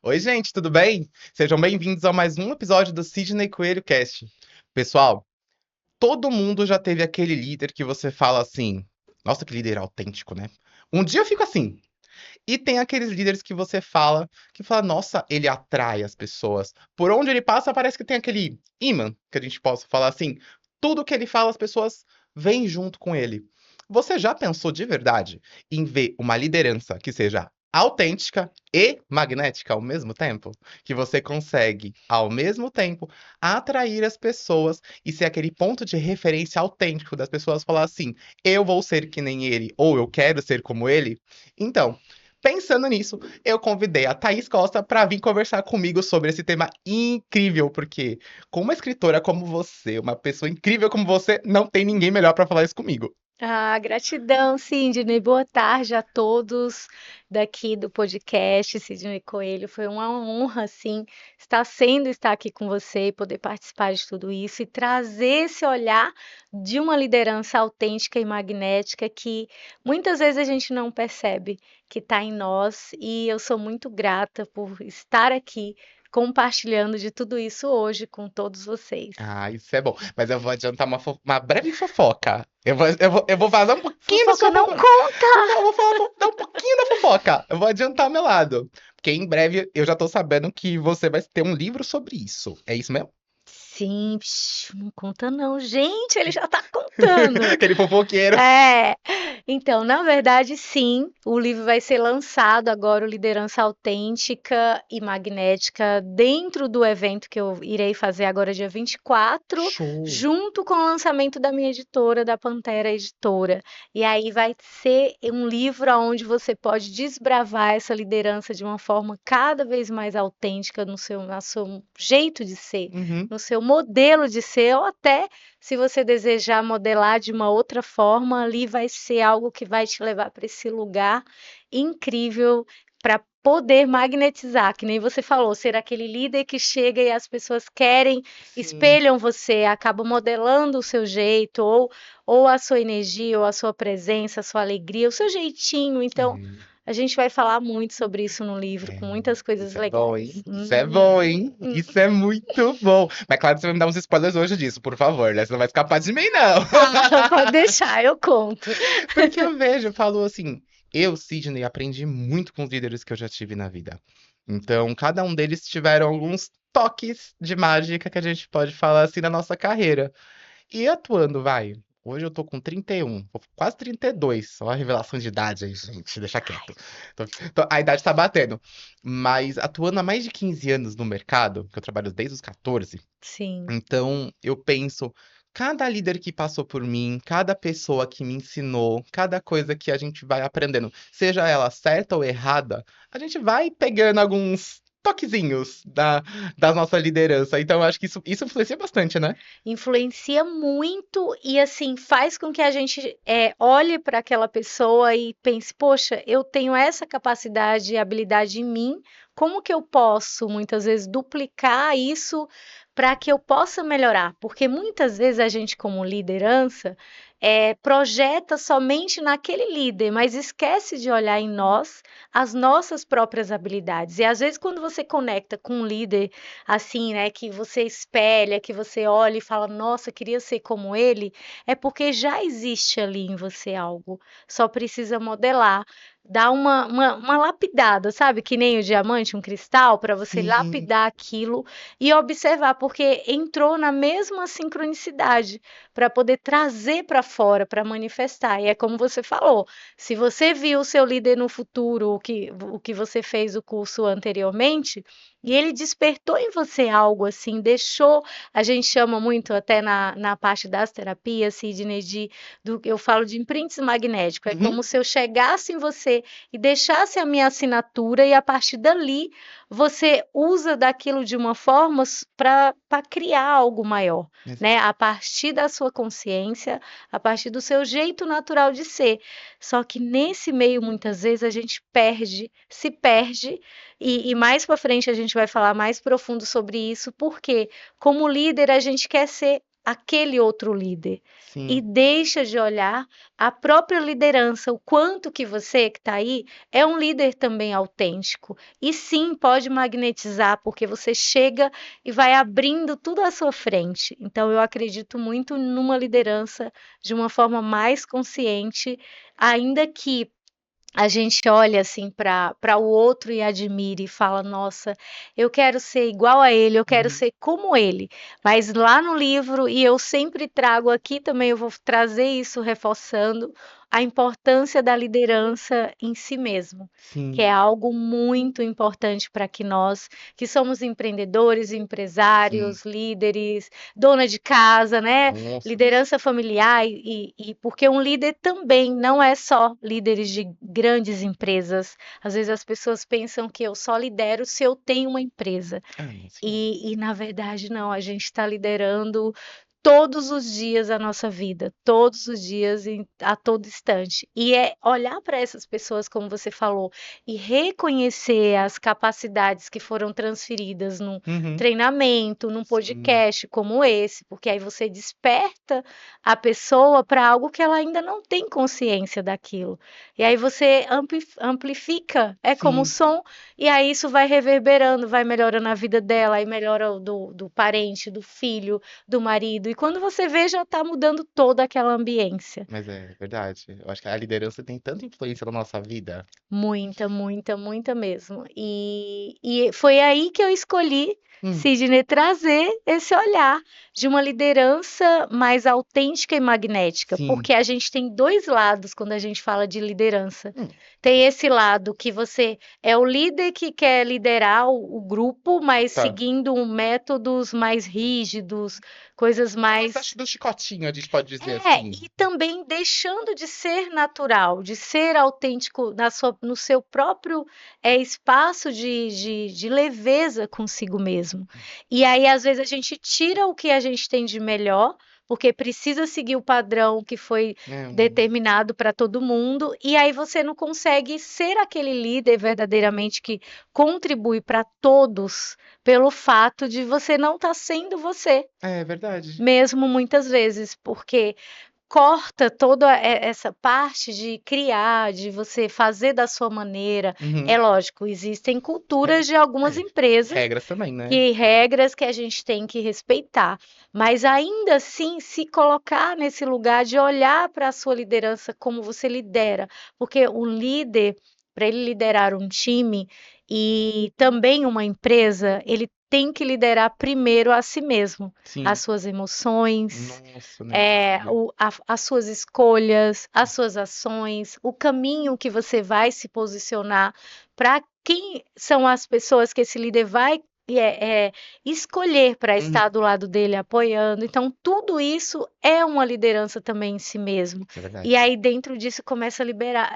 Oi, gente, tudo bem? Sejam bem-vindos a mais um episódio do Sidney Coelho Cast. Pessoal, todo mundo já teve aquele líder que você fala assim: nossa, que líder autêntico, né? Um dia eu fico assim. E tem aqueles líderes que fala, nossa, ele atrai as pessoas. Por onde ele passa, parece que tem aquele imã, que a gente possa falar assim. Tudo que ele fala, as pessoas vêm junto com ele. Você já pensou de verdade em ver uma liderança que seja autêntica e magnética ao mesmo tempo? Que você consegue, ao mesmo tempo, atrair as pessoas e ser aquele ponto de referência autêntico das pessoas falar assim: eu vou ser que nem ele, ou eu quero ser como ele? Então, pensando nisso, eu convidei a Thaís Costa para vir conversar comigo sobre esse tema incrível, porque com uma escritora como você, uma pessoa incrível como você, não tem ninguém melhor para falar isso comigo. Ah, gratidão, Sidney. Boa tarde a todos daqui do podcast Sidney Coelho. Foi uma honra, assim, estar aqui com você e poder participar de tudo isso e trazer esse olhar de uma liderança autêntica e magnética que muitas vezes a gente não percebe que está em nós. E eu sou muito grata por estar aqui compartilhando de tudo isso hoje com todos vocês. Ah, isso é bom. Mas eu vou adiantar uma breve fofoca. Eu vou vazar um pouquinho da Fofoca sua não fofoca. conta! Eu vou falar dar um pouquinho da fofoca. Eu vou adiantar meu lado. Porque em breve eu já tô sabendo que você vai ter um livro sobre isso. É isso mesmo? Sim, não conta não. Gente, ele já tá contando. Aquele fofoqueiro. É, então, na verdade, sim, o livro vai ser lançado agora, o Liderança Autêntica e Magnética, dentro do evento que eu irei fazer agora, dia 24, Show. junto com o lançamento da minha editora, da Pantera Editora. E aí vai ser um livro onde você pode desbravar essa liderança de uma forma cada vez mais autêntica no seu jeito de ser, Uhum. no seu modelo de ser, ou até se você desejar modelar de uma outra forma, ali vai ser algo que vai te levar para esse lugar incrível para poder magnetizar, que nem você falou, ser aquele líder que chega e as pessoas querem, Sim. espelham você, acabam modelando o seu jeito, ou a sua energia, ou a sua presença, a sua alegria, o seu jeitinho. Então, É. a gente vai falar muito sobre isso no livro, com muitas coisas Isso é bom, legais. hein? Isso é bom, hein? Isso é muito bom. Mas claro que você vai me dar uns spoilers hoje disso, por favor, né? Você não vai escapar de mim, não. Ah, pode deixar, eu conto. Porque eu vejo, eu falo assim, eu, Sidney, aprendi muito com os líderes que eu já tive na vida. Então, cada um deles tiveram alguns toques de mágica que a gente pode falar assim na nossa carreira. E atuando, vai. Hoje eu tô com 31, quase 32. Só a revelação de idade aí, gente, deixa quieto. A idade tá batendo. Mas atuando há mais de 15 anos no mercado, que eu trabalho desde os 14, Sim. então eu penso, cada líder que passou por mim, cada pessoa que me ensinou, cada coisa que a gente vai aprendendo, seja ela certa ou errada, a gente vai pegando alguns toquezinhos da nossa liderança. Então eu acho que isso influencia bastante, né? Influencia muito e assim faz com que a gente olhe para aquela pessoa e pense, poxa, eu tenho essa capacidade e habilidade em mim, como que eu posso muitas vezes duplicar isso para que eu possa melhorar? Porque muitas vezes a gente, como liderança, projeta somente naquele líder, mas esquece de olhar em nós as nossas próprias habilidades. E às vezes, quando você conecta com um líder assim, né, que você espelha, que você olha e fala, nossa, queria ser como ele, é porque já existe ali em você algo, só precisa modelar, dar uma lapidada, sabe? Que nem o diamante, um cristal, para você Sim. lapidar aquilo e observar, porque entrou na mesma sincronicidade para poder trazer para fora, para manifestar. E é como você falou, se você viu o seu líder no futuro, o que você fez o curso anteriormente, e ele despertou em você algo assim, deixou. A gente chama muito, até na parte das terapias, Sidney, eu falo de imprints magnéticos. É Uhum. como se eu chegasse em você e deixasse a minha assinatura, e a partir dali você usa daquilo de uma forma para criar algo maior, né? A partir da sua consciência, a partir do seu jeito natural de ser. Só que nesse meio, muitas vezes, a gente perde, se perde e mais para frente a gente vai falar mais profundo sobre isso, porque como líder a gente quer ser aquele outro líder e Sim. deixa de olhar a própria liderança, o quanto que você que está aí é um líder também autêntico. E sim, pode magnetizar, porque você chega e vai abrindo tudo à sua frente. Então, eu acredito muito numa liderança de uma forma mais consciente, ainda que a gente olha assim para o outro e admira e fala: Nossa, eu quero ser igual a ele, eu quero Uhum. ser como ele. Mas lá no livro, e eu sempre trago aqui também, eu vou trazer isso reforçando a importância da liderança em si mesmo, que Sim, é algo muito importante para que nós, que somos empreendedores, sim. empresários, líderes, dona de casa, né? Nossa. Liderança familiar e porque um líder também não é só líderes de grandes empresas. Às vezes as pessoas pensam que eu só lidero se eu tenho uma empresa. Ah, não, sim. E na verdade não, a gente está liderando todos os dias a nossa vida, todos os dias, a todo instante. E é olhar para essas pessoas, como você falou, e reconhecer as capacidades que foram transferidas num Uhum. treinamento, num Sim. podcast como esse, porque aí você desperta a pessoa para algo que ela ainda não tem consciência daquilo. E aí você amplifica, é como o Sim. som, e aí isso vai reverberando, vai melhorando a vida dela, aí melhora o do parente, do filho, do marido. E quando você vê, já está mudando toda aquela ambiência. Mas é verdade. Eu acho que a liderança tem tanta influência na nossa vida. Muita, muita, muita mesmo. E foi aí que eu escolhi, Hum, Sidney, trazer esse olhar de uma liderança mais autêntica e magnética, sim. porque a gente tem dois lados quando a gente fala de liderança. Hum, Tem esse lado que você é o líder que quer liderar o grupo, mas tá. seguindo métodos mais rígidos, coisas Mas mais acho do chicotinho, a gente pode dizer é, assim. e também deixando de ser natural, de ser autêntico no seu próprio espaço de leveza consigo mesmo. E aí, às vezes, a gente tira o que a gente tem de melhor, porque precisa seguir o padrão que foi É, determinado para todo mundo, e aí você não consegue ser aquele líder verdadeiramente que contribui para todos, pelo fato de você não estar sendo você é verdade. mesmo muitas vezes, porque corta toda essa parte de criar, de você fazer da sua maneira. É Uhum. lógico, existem culturas Tem, de algumas é, empresas regras também, né? que regras que a gente tem que respeitar, mas ainda assim se colocar nesse lugar de olhar para a sua liderança como você lidera, porque o líder, para ele liderar um time e também uma empresa, ele tem que liderar primeiro a si mesmo, as Sim. suas emoções, Nossa, nem me fale. as suas escolhas, as suas ações, o caminho que você vai se posicionar, para quem são as pessoas que esse líder vai escolher para Uhum. estar do lado dele apoiando. Então, tudo isso é uma liderança também em si mesmo. É E verdade. aí, dentro disso, começa a liberar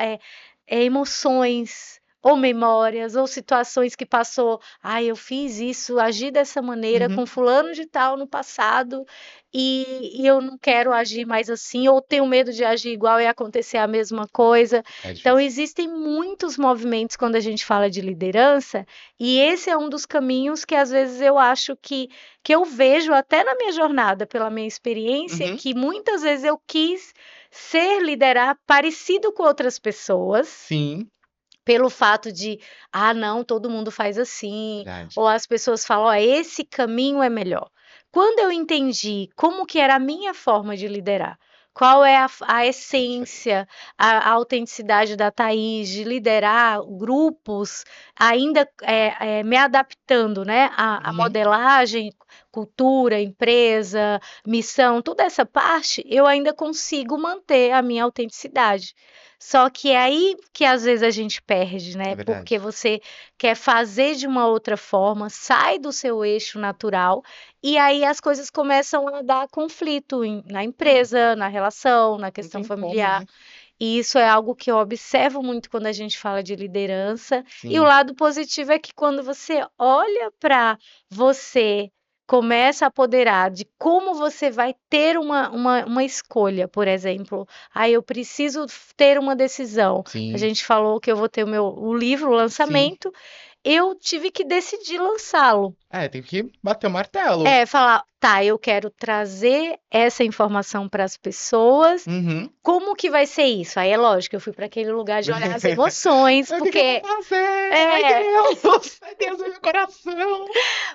emoções. Ou memórias, ou situações que passou. Ah, eu fiz isso, agi dessa maneira com Uhum. fulano de tal no passado, e eu não quero agir mais assim, ou tenho medo de agir igual e acontecer a mesma coisa. É Então, difícil. existem muitos movimentos quando a gente fala de liderança, e esse é um dos caminhos que às vezes eu acho que eu vejo até na minha jornada, pela minha experiência, Uhum. que muitas vezes eu quis liderar parecido com outras pessoas, Sim. pelo fato de, ah, não, todo mundo faz assim, Verdade. ou as pessoas falam, ó, esse caminho é melhor. Quando eu entendi como que era a minha forma de liderar, qual é a É diferente. essência, a autenticidade da Thaís de liderar grupos, ainda me adaptando, né, a Uhum. modelagem, cultura, empresa, missão, toda essa parte, eu ainda consigo manter a minha autenticidade. Só que é aí que às vezes a gente perde, É né? Porque verdade. você quer fazer de uma outra forma, sai do seu eixo natural, e aí as coisas começam a dar conflito na É, empresa, na relação, na não questão tem como, familiar. né? E isso é algo que eu observo muito quando a gente fala de liderança. E o Sim. lado positivo é que quando você olha para você, começa a apoderar de como você vai ter uma escolha, por exemplo. Ah, eu preciso ter uma decisão. A Sim. gente falou que eu vou ter o livro, o Sim. lançamento, eu tive que decidir lançá-lo. É, tem que bater o martelo. É, falar, tá, eu quero trazer essa informação para as pessoas. Uhum. Como que vai ser isso? Aí é lógico, eu fui para aquele lugar de olhar as emoções, O que que eu vou porque fazer? Ai, é, Deus! Ai, Deus do meu coração!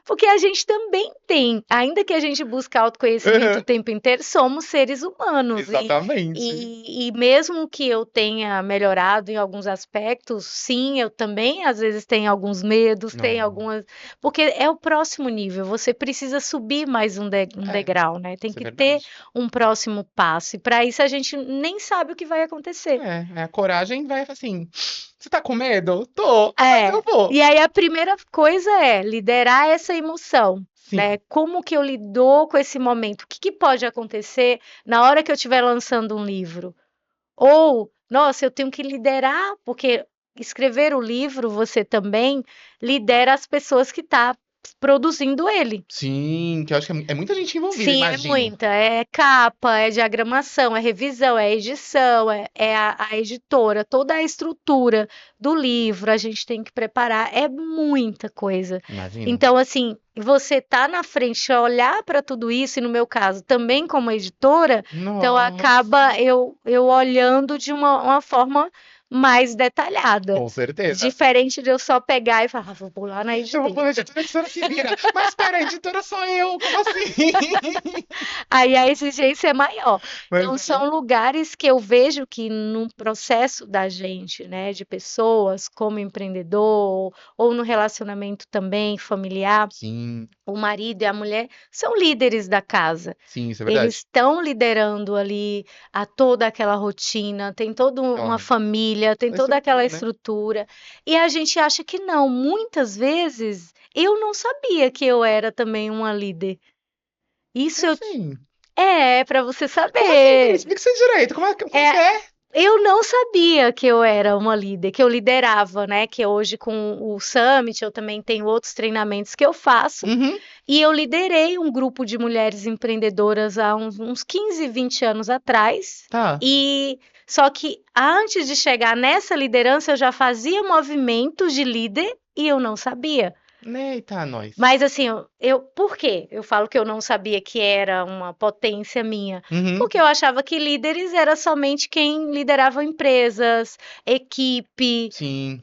porque a gente também tem, ainda que a gente busque autoconhecimento o Uhum. tempo inteiro, somos seres humanos. Exatamente. E mesmo que eu tenha melhorado em alguns aspectos, sim, eu também às vezes tenho alguns medos, tenho Não, algumas. Porque é o próximo nível, você precisa subir mais um é, degrau, né? Tem isso é que ter verdade. um próximo passo. E para isso a gente nem sabe o que vai acontecer. A coragem vai assim. Você tá com medo? Tô, mas É, eu vou. e aí a primeira coisa é liderar essa emoção, né? Sim, Como que eu lido com esse momento? O que que pode acontecer na hora que eu estiver lançando um livro? Ou, nossa, eu tenho que liderar, porque escrever o livro você também lidera as pessoas que estão produzindo ele. sim, que eu acho que é muita gente envolvida, Sim, é imagino. muita. É capa, é diagramação, é revisão, é edição, é a editora, toda a estrutura do livro a gente tem que preparar. É muita coisa. Imagino. Então, assim, você tá na frente, olhar para tudo isso, e no meu caso, também como editora, então Nossa, acaba eu olhando de uma forma mais detalhada. com certeza. Diferente de eu só pegar e falar, "Ah, vou pular na Eu vou editora." pôr a editora se vira. Mas pera, a editora sou eu, como assim? Aí a exigência é maior. Mas Então, é. são lugares que eu vejo que no processo da gente, né, de pessoas como empreendedor, ou no relacionamento também familiar, Sim, o marido e a mulher são líderes da casa. sim, isso é Eles verdade. estão liderando ali a toda aquela rotina, tem toda uma Ó, família, tem a toda aquela estrutura, né? estrutura. E a gente acha que não. Muitas vezes eu não sabia que eu era também uma líder. Como Isso eu assim? é, para você Como assim? Me saber. explica isso aí direito. Como que É, é? eu não sabia que eu era uma líder, que eu liderava, né? Que hoje com o Summit eu também tenho outros treinamentos que eu faço. Uhum, E eu liderei um grupo de mulheres empreendedoras há uns 15, 20 anos atrás. tá. E só que antes de chegar nessa liderança, eu já fazia movimentos de líder e eu não sabia. Eita, nós. Mas assim, por quê? Eu falo que eu não sabia que era uma potência minha, Uhum, porque eu achava que líderes era somente quem liderava empresas, equipe, sim.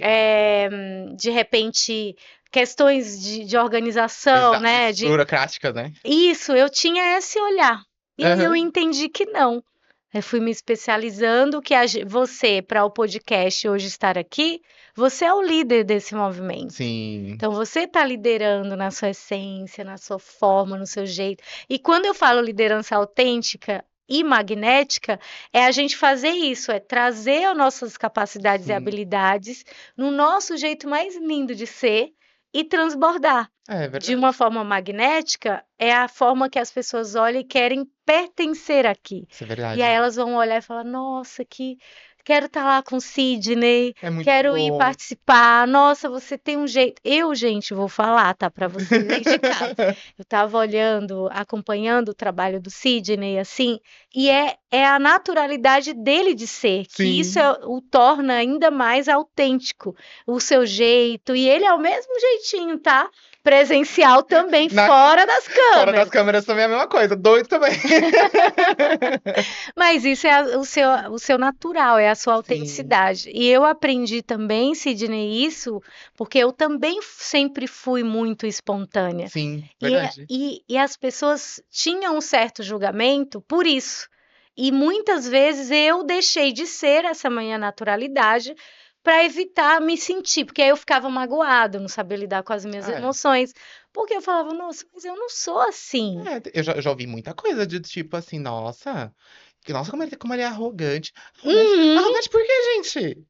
de repente questões de organização, né? Burocrática, né? Isso, eu tinha esse olhar. E aí eu Aham, entendi que não. Eu fui me especializando, que você, para o podcast hoje estar aqui, você é o líder desse movimento. sim. Então você está liderando na sua essência, na sua forma, no seu jeito. E quando eu falo liderança autêntica e magnética, é a gente fazer isso, é trazer as nossas capacidades e Sim. habilidades no nosso jeito mais lindo de ser e transbordar. É De uma verdade. forma magnética, é a forma que as pessoas olham e querem pertencer aqui. Isso é E aí verdade. elas vão olhar e falar: Nossa, que quero estar lá com o Sidney, É muito quero ir bom. participar. Nossa, você tem um jeito. Eu, gente, vou falar, tá? Para vocês aí de casa. Eu estava olhando, acompanhando o trabalho do Sidney, assim, e é a naturalidade dele de ser, que isso Sim. o torna ainda mais autêntico, o seu jeito. E ele é o mesmo jeitinho, tá? Presencial também, Na, fora das fora das câmeras. câmeras também é a mesma coisa. Doido também. Mas isso é o seu natural, é a sua Sim, autenticidade. E eu aprendi também, Sidney, isso, porque eu também sempre fui muito espontânea. sim, E, verdade. e as pessoas tinham um certo julgamento por isso. E muitas vezes eu deixei de ser essa minha naturalidade para evitar me sentir, porque aí eu ficava magoada, não sabia lidar com as minhas É. emoções, porque eu falava, nossa, mas eu não sou assim. Eu já ouvi muita coisa de tipo assim, nossa, como ele é arrogante. Arrogante, Uhum, arrogante por quê, gente?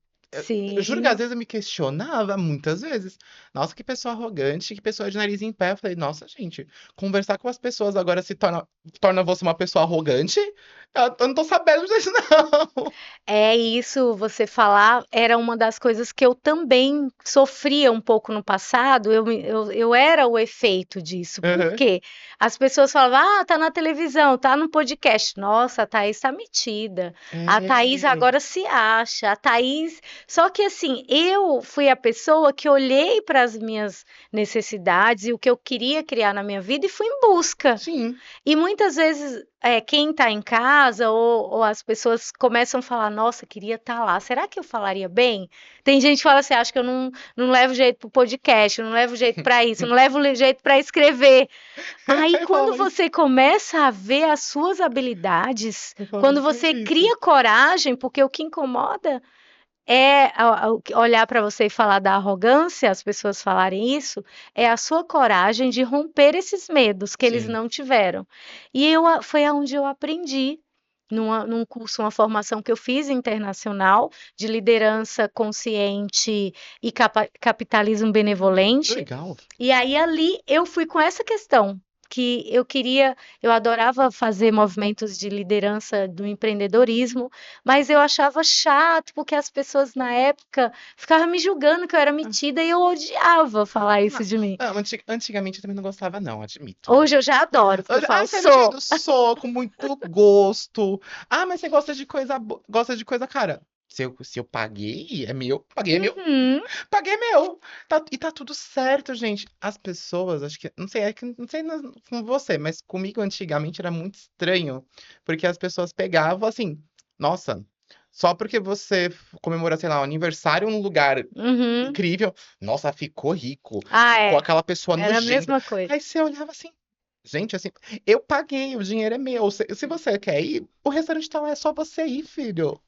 Eu juro que às sim. vezes eu me questionava, muitas vezes. Nossa, que pessoa arrogante, que pessoa de nariz em pé. Eu falei, nossa, gente, conversar com as pessoas agora torna você uma pessoa arrogante? Eu não tô sabendo disso, não. É isso, você falar era uma das coisas que eu também sofria um pouco no passado. Eu era o efeito disso. Por Aham. quê? As pessoas falavam, tá na televisão, tá no podcast. Nossa, a Thaís tá metida. A Thaís É. agora se acha. A Thaís. Só que assim, eu fui a pessoa que olhei para as minhas necessidades e o que eu queria criar na minha vida e fui em busca. Sim. E muitas vezes, quem está em casa ou as pessoas começam a falar, nossa, queria estar lá. Será que eu falaria bem? Tem gente que fala assim, acho que eu não levo jeito para o podcast, eu não levo jeito para isso, eu não levo jeito para escrever. Aí, Eu quando falava isso. você começa a ver as suas habilidades, Eu falava quando você justamente isso. cria coragem, porque o que incomoda é olhar para você e falar da arrogância, as pessoas falarem isso, é a sua coragem de romper esses medos que eles Sim, não tiveram. E foi aonde eu aprendi. Num curso, uma formação que eu fiz internacional de liderança consciente e capitalismo que benevolente, legal. e aí ali eu fui com essa questão, que eu queria, eu adorava fazer movimentos de liderança do empreendedorismo, mas eu achava chato, porque as pessoas na época ficavam me julgando que eu era metida e eu odiava falar isso Ah, de mim. antigamente eu também não gostava, não, admito. Hoje eu já adoro, porque eu falo, Você é metida, sou. sou, com muito gosto. Ah, mas você gosta de coisa, gosta de coisa cara. Se eu paguei, é meu. Paguei, é meu. Uhum, Paguei, é meu. E tá tudo certo, gente. As pessoas, acho que, não sei, não sei com você, mas comigo antigamente era muito estranho. Porque as pessoas pegavam assim, nossa, só porque você comemora, sei lá, um aniversário num lugar uhum. incrível. Nossa, ficou rico. Ah, Ficou é. aquela pessoa Era a nojenta. mesma coisa. Aí você olhava assim, gente, assim, eu paguei, o dinheiro é meu. Se você quer ir, o restaurante tá lá, é só você ir, filho.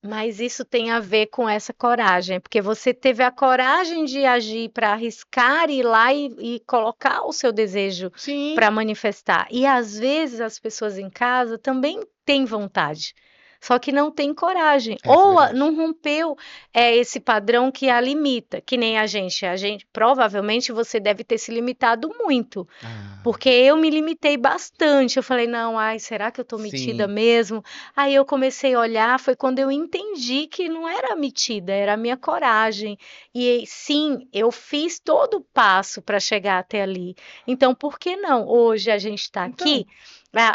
Mas isso tem a ver com essa coragem, porque você teve a coragem de agir para arriscar ir lá e colocar o seu desejo Sim, para manifestar. E às vezes as pessoas em casa também têm vontade, só que não têm coragem, essa é ou verdade. não rompeu esse padrão que a limita, que nem a gente. A gente provavelmente você deve ter se limitado muito. Ah, Porque eu me limitei bastante. Eu falei, não, ai, será que eu tô metida sim, mesmo? Aí eu comecei a olhar, foi quando eu entendi que não era metida, era a minha coragem. E sim, eu fiz todo o passo para chegar até ali. Então, por que não? Hoje a gente está então, aqui,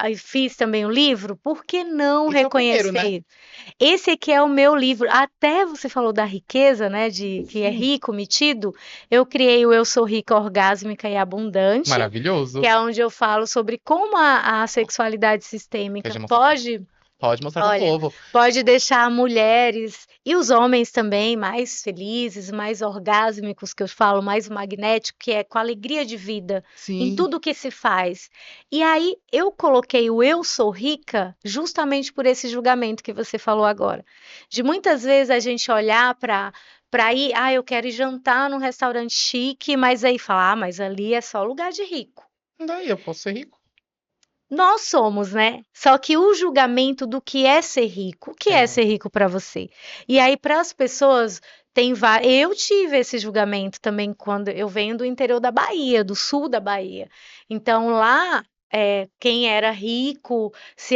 e fiz também o livro, por que não esse é o primeiro, né? reconhecer? Esse aqui é o meu livro. Até você falou da riqueza, né? De que é Sim, rico, metido. Eu criei o Eu Sou Rica, Orgásmica e Abundante, que maravilhoso. é onde eu falo sobre como a sexualidade Quer sistêmica mostrar? pode, Pode mostrar pro olha, povo. pode deixar mulheres e os homens também mais felizes, mais orgásmicos, que eu falo, mais magnético, que é com alegria de vida em Sim, tudo que se faz. E aí eu coloquei o eu sou rica justamente por esse julgamento que você falou agora. De muitas vezes a gente olhar para ir, eu quero ir jantar num restaurante chique, mas aí falar, mas ali é só lugar de rico. daí eu posso ser rico. Nós somos, né? Só que o julgamento do que é ser rico, o que é É, ser rico para você? E aí, para as pessoas, eu tive esse julgamento também quando eu venho do interior da Bahia, do sul da Bahia. Então, lá, quem era rico, se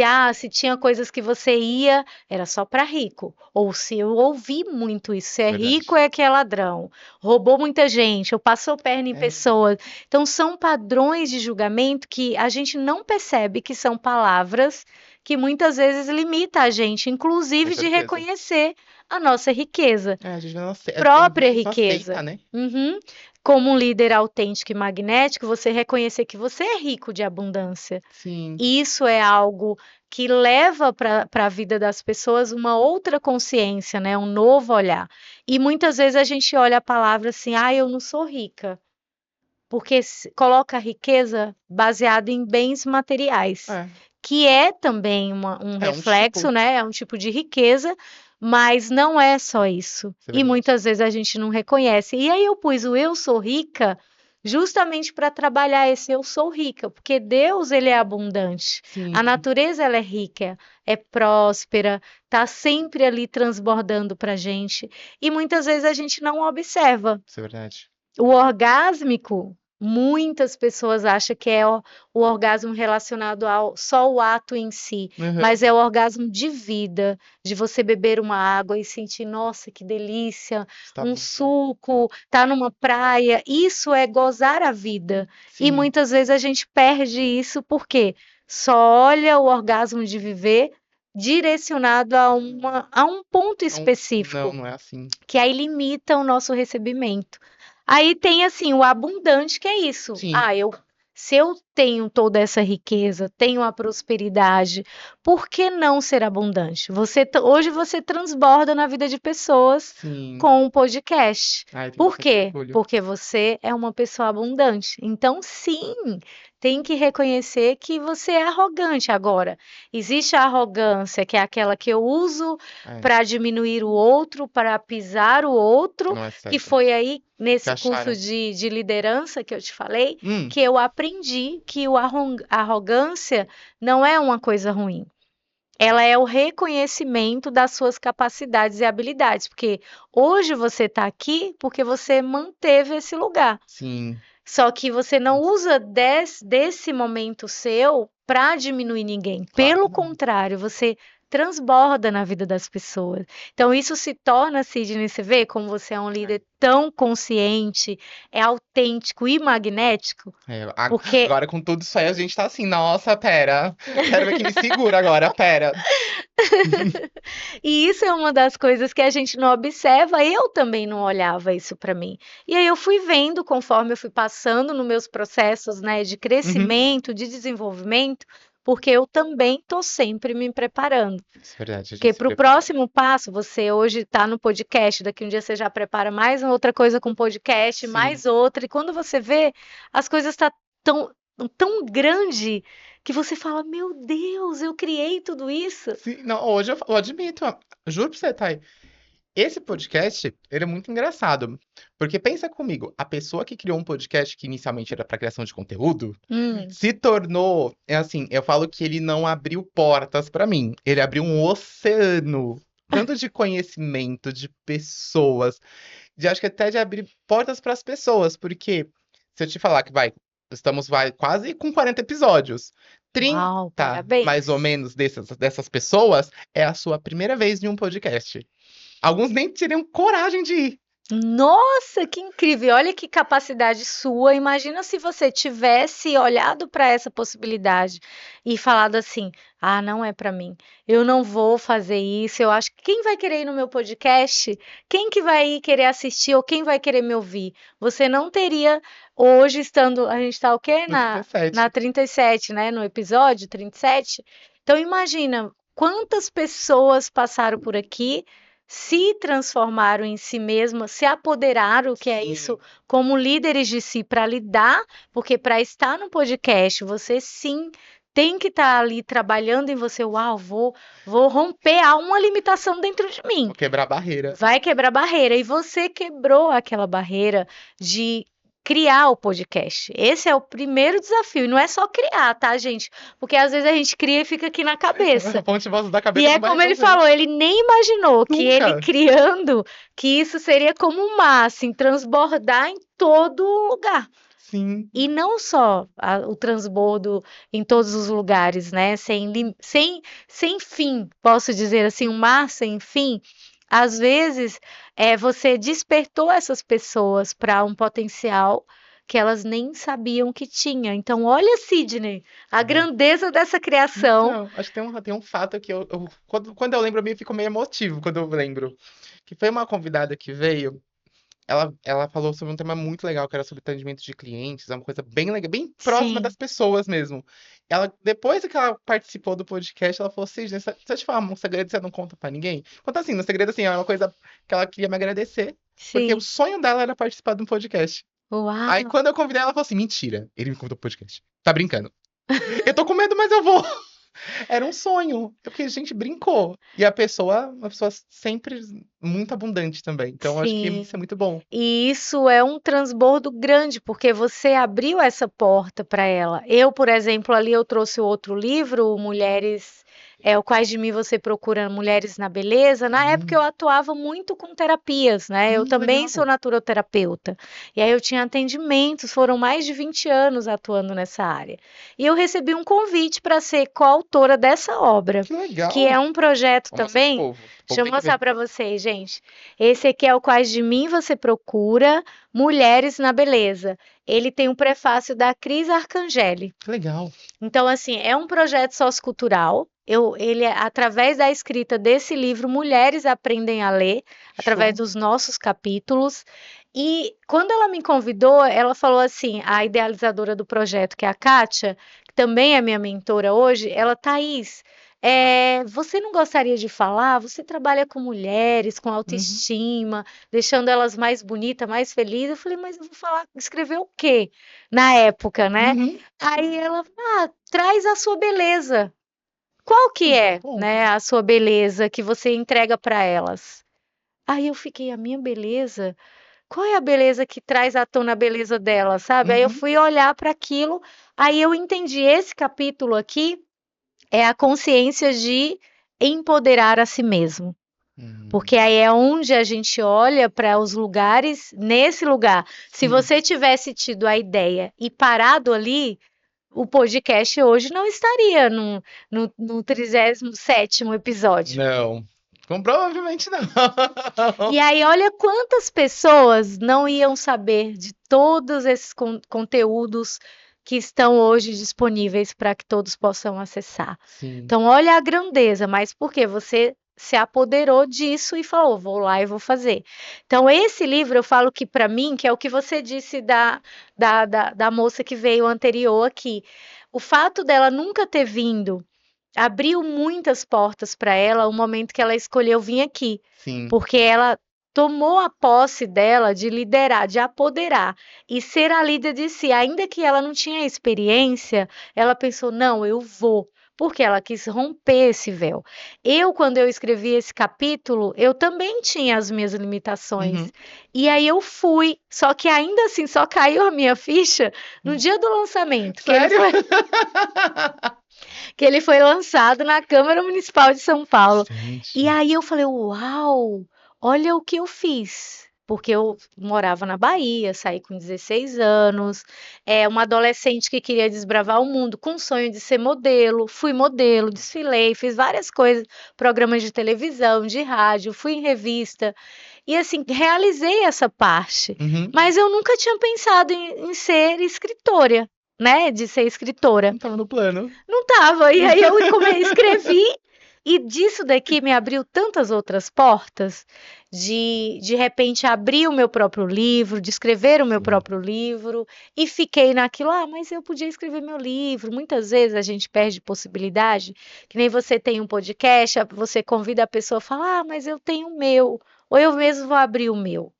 tinha coisas que você ia, era só para rico. Ou se eu ouvi muito isso, se é rico verdade. é que é ladrão, roubou muita gente, ou passou perna em É, pessoas. Então, são padrões de julgamento que a gente não percebe que são palavras que muitas vezes limita a gente, com inclusive de certeza. reconhecer a nossa riqueza, É, a gente não aceita, tem própria gente que não aceita, riqueza. né? Uhum. Como um líder autêntico e magnético, você reconhecer que você é rico de abundância. Sim, E isso é algo que leva para a vida das pessoas uma outra consciência, né? Um novo olhar. E muitas vezes a gente olha a palavra assim, eu não sou rica porque coloca a riqueza baseada em bens materiais, é, que é também um é um reflexo, tipo, né? É um tipo de riqueza, mas não é só isso. isso é E verdade. muitas vezes a gente não reconhece. E aí eu pus o eu sou rica justamente para trabalhar esse eu sou rica, porque Deus ele é abundante. Sim, A natureza ela é rica, é próspera, tá sempre ali transbordando para gente. E muitas vezes a gente não observa. isso é verdade. O orgásmico, muitas pessoas acham que é o orgasmo relacionado ao só o ato em si, Uhum. mas é o orgasmo de vida, de você beber uma água e sentir, nossa, que delícia, Está um bom. suco, tá numa praia. Isso é gozar a vida. E Sim, muitas vezes a gente perde isso porque só olha o orgasmo de viver direcionado a um ponto Não, específico, não é assim. que aí limita o nosso recebimento. Aí tem assim o abundante, que é isso. Sim, Se eu tenho toda essa riqueza, tenho a prosperidade, por que não ser abundante? Hoje você transborda na vida de pessoas sim. com um podcast. Ai, tenho Por bastante quê? orgulho. Porque você é uma pessoa abundante. Então, sim, tem que reconhecer que você é arrogante. Agora, existe a arrogância, que é aquela que eu uso É, para diminuir o outro, para pisar o que outro, não é que certo. foi aí Que nesse curso acharam. de liderança que eu te falei, Hum, que eu aprendi que a arrogância não é uma coisa ruim. Ela é o reconhecimento das suas capacidades e habilidades, porque hoje você está aqui porque você manteve esse lugar. sim. Só que você não usa desse momento seu para diminuir ninguém. Claro Pelo que não. contrário, você transborda na vida das pessoas. Então, isso se torna, Sidney, você vê como você é um líder tão consciente, é autêntico e magnético, É, porque agora com tudo isso aí a gente tá assim, nossa, pera. Quero ver quem me segura agora, pera. e isso é uma das coisas que a gente não observa, eu também não olhava isso para mim. E aí eu fui vendo, conforme eu fui passando nos meus processos, né, de Uhum. crescimento, de desenvolvimento, porque eu também estou sempre me preparando. Isso é verdade, a gente Porque se para o prepara. próximo passo, você hoje está no podcast, daqui um dia você já prepara mais uma outra coisa com podcast, Sim. mais outra, e quando você vê, as coisas estão tão, tão grande que você fala, meu Deus, eu criei tudo isso. Sim, não, hoje eu admito, ó, juro pra você, Thay. Esse podcast, ele é muito engraçado. Porque pensa comigo, a pessoa que criou um podcast que inicialmente era para criação de conteúdo, Hum. se tornou, é assim, eu falo que ele não abriu portas para mim, ele abriu um oceano, tanto de conhecimento, de pessoas, de acho que até de abrir portas para as pessoas, porque se eu te falar que vai quase com 40 episódios. trinta Uau, mais ou parabéns. menos dessas pessoas é a sua primeira vez em um podcast. Alguns nem teriam coragem de ir. Nossa, que incrível! Olha que capacidade sua. Imagina se você tivesse olhado para essa possibilidade e falado assim: "Ah, não é para mim. Eu não vou fazer isso. Eu acho que quem vai querer ir no meu podcast? Quem que vai ir querer assistir ou quem vai querer me ouvir?" Você não teria hoje estando, a gente está o quê? No Na 37. 37, né? No episódio 37. Então imagina quantas pessoas passaram por aqui, se transformaram em si mesmas, se apoderaram, que é isso, Sim. como líderes de si para lidar, porque para estar no podcast, você sim tem que estar ali trabalhando em você. Uau, vou romper há uma limitação dentro de mim. Vou quebrar a barreira. Vai quebrar barreira. E você quebrou aquela barreira de criar o podcast. Esse é o primeiro desafio. E não é só criar, tá, gente? Porque às vezes a gente cria e fica aqui na A cabeça. ponte voz da E cabeça é não vai como ele resolver. falou, ele nem imaginou que ele Nunca. criando, que isso seria como um mar, assim, transbordar em todo lugar. Sim. E não só o transbordo em todos os lugares, né? Sem fim, posso dizer assim, um mar sem fim. Às vezes, você despertou essas pessoas para um potencial que elas nem sabiam que tinha. Então, olha, Sidney, a É. grandeza dessa criação. Então, acho que tem um fato que quando eu lembro, eu fico meio emotivo quando eu lembro. Que foi uma convidada que veio. Ela falou sobre um tema muito legal, que era sobre atendimento de clientes, é uma coisa bem legal, bem próxima das Sim, pessoas mesmo. Depois que ela participou do podcast, ela falou assim, gente, se eu te falar um segredo, você não conta pra ninguém? Conta assim, no segredo, assim, é uma coisa que ela queria me agradecer, porque o sim. sonho dela era participar de um podcast. Aí, Uau! quando eu convidei ela, ela falou assim, mentira, ele me convidou pro podcast. Tá brincando. Eu tô com medo, mas eu vou. Era um sonho, porque a gente brincou. E uma pessoa sempre muito abundante também. Então, eu acho que isso é Sim. muito bom. E isso é um transbordo grande, porque você abriu essa porta para ela. Eu, por exemplo, ali eu trouxe o outro livro, Mulheres, o Quais de Mim Você Procura Mulheres na Beleza. Na época eu Hum, atuava muito com terapias, né? Eu que também sou legal. naturoterapeuta. E aí eu tinha atendimentos, foram mais de 20 anos atuando nessa área. E eu recebi um convite para ser coautora dessa obra, Que que legal. é um projeto Vou mostrar pro também. povo. O Deixa povo eu tem que mostrar ver. para vocês, gente. Esse aqui é o Quais de Mim Você Procura Mulheres na Beleza. Ele tem um prefácio da Cris Arcangeli. Que legal. Então, assim, é um projeto sociocultural. através da escrita desse livro, mulheres aprendem a ler, através Show. dos nossos capítulos. E quando ela me convidou, ela falou assim, a idealizadora do projeto, que é a Kátia, que também é minha mentora hoje, ela, Thaís, você não gostaria de falar? Você trabalha com mulheres, com Uhum, autoestima, deixando elas mais bonitas, mais felizes. Eu falei, mas eu vou falar, escrever o quê? Na época, né? uhum. Aí ela, traz a sua beleza. Qual que é, Bom. né, a sua beleza que você entrega para elas? Aí eu fiquei, a minha beleza? Qual é a beleza que traz à tona a beleza dela, sabe? Aí eu Uhum. fui olhar para aquilo, aí eu entendi esse capítulo aqui é a consciência de empoderar a si mesmo. Hum, Porque aí é onde a gente olha para os lugares, nesse lugar. Se sim. você tivesse tido a ideia e parado ali, o podcast hoje não estaria no 37º episódio. Não. Provavelmente não. E aí, olha quantas pessoas não iam saber de todos esses conteúdos que estão hoje disponíveis para que todos possam acessar. Sim. Então, olha a grandeza, mas por quê? Você se apoderou disso e falou, vou lá e vou fazer. Então, esse livro eu falo que para mim, que é o que você disse da moça que veio anterior aqui, o fato dela nunca ter vindo abriu muitas portas para ela o momento que ela escolheu vir aqui, Sim. porque ela tomou a posse dela de liderar, de apoderar e ser a líder de si. Ainda que ela não tinha experiência, ela pensou: não, eu vou. Porque ela quis romper esse véu. Quando eu escrevi esse capítulo, eu também tinha as minhas limitações. Uhum. E aí eu fui. Só que ainda assim, só caiu a minha ficha no dia do lançamento, Sério? que ele foi lançado na Câmara Municipal de São Paulo. E Gente. aí eu falei, uau, olha o que eu fiz. Porque eu morava na Bahia, saí com 16 anos, uma adolescente que queria desbravar o mundo, com o sonho de ser modelo. Fui modelo, desfilei, fiz várias coisas, programas de televisão, de rádio, fui em revista. E assim, realizei essa parte. Uhum. Mas eu nunca tinha pensado em ser escritora, né? De ser escritora. Não tava no plano. Não tava. E aí eu escrevi e disso daqui me abriu tantas outras portas de repente abrir o meu próprio livro, de escrever o meu Sim. próprio livro e fiquei naquilo, mas eu podia escrever meu livro. Muitas vezes a gente perde possibilidade, que nem você tem um podcast, você convida a pessoa a falar, mas eu tenho o meu, ou eu mesmo vou abrir o meu.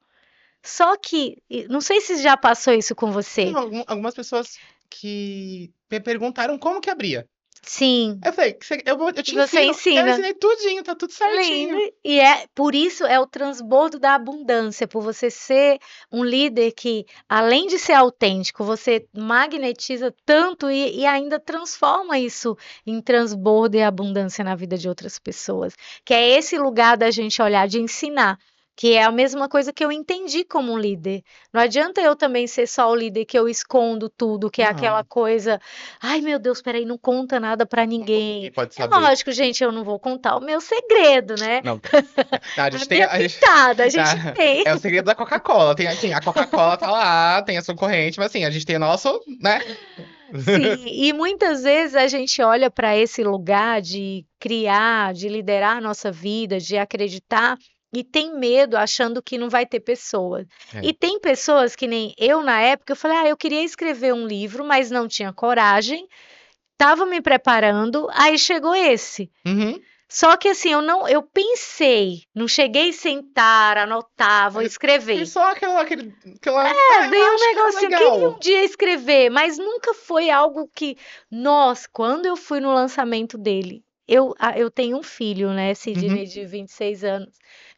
Só que, não sei se já passou isso com Tem você. algumas pessoas que me perguntaram como que abria. Sim, Eu falei, eu e te você ensino. Eu ensina. ensinei tudinho, tá tudo Lindo. certinho. E é por isso é o transbordo da abundância, por você ser um líder que, além de ser autêntico, você magnetiza tanto e ainda transforma isso em transbordo e abundância na vida de outras pessoas. Que é esse lugar da gente olhar, de ensinar. Que é a mesma coisa que eu entendi como um líder. Não adianta eu também ser só o líder que eu escondo tudo, que é aquela Não, coisa, ai meu Deus, peraí, não conta nada pra ninguém ninguém. pode É saber. lógico, gente, eu não vou contar o meu segredo, né? Não, não, a A gente tem. minha pitada, a gente tem. É o segredo da Coca-Cola. A Coca-Cola tá lá, tem a sua corrente, mas assim, a gente tem o nosso, né? Sim, e muitas vezes a gente olha para esse lugar de criar, de liderar a nossa vida, de acreditar e tem medo, achando que não vai ter pessoas. É. E tem pessoas que nem eu na época, eu falei, eu queria escrever um livro, mas não tinha coragem, estava me preparando, aí chegou esse. Uhum. Só que assim, eu pensei, não cheguei a sentar, anotar, vou Foi escrever. só eu Dei um acho que é negocinho, eu queria um legal. dia escrever, mas nunca foi algo que, nossa, quando eu fui no lançamento dele, eu tenho um filho, né, Sidney, Uhum. de 26 anos,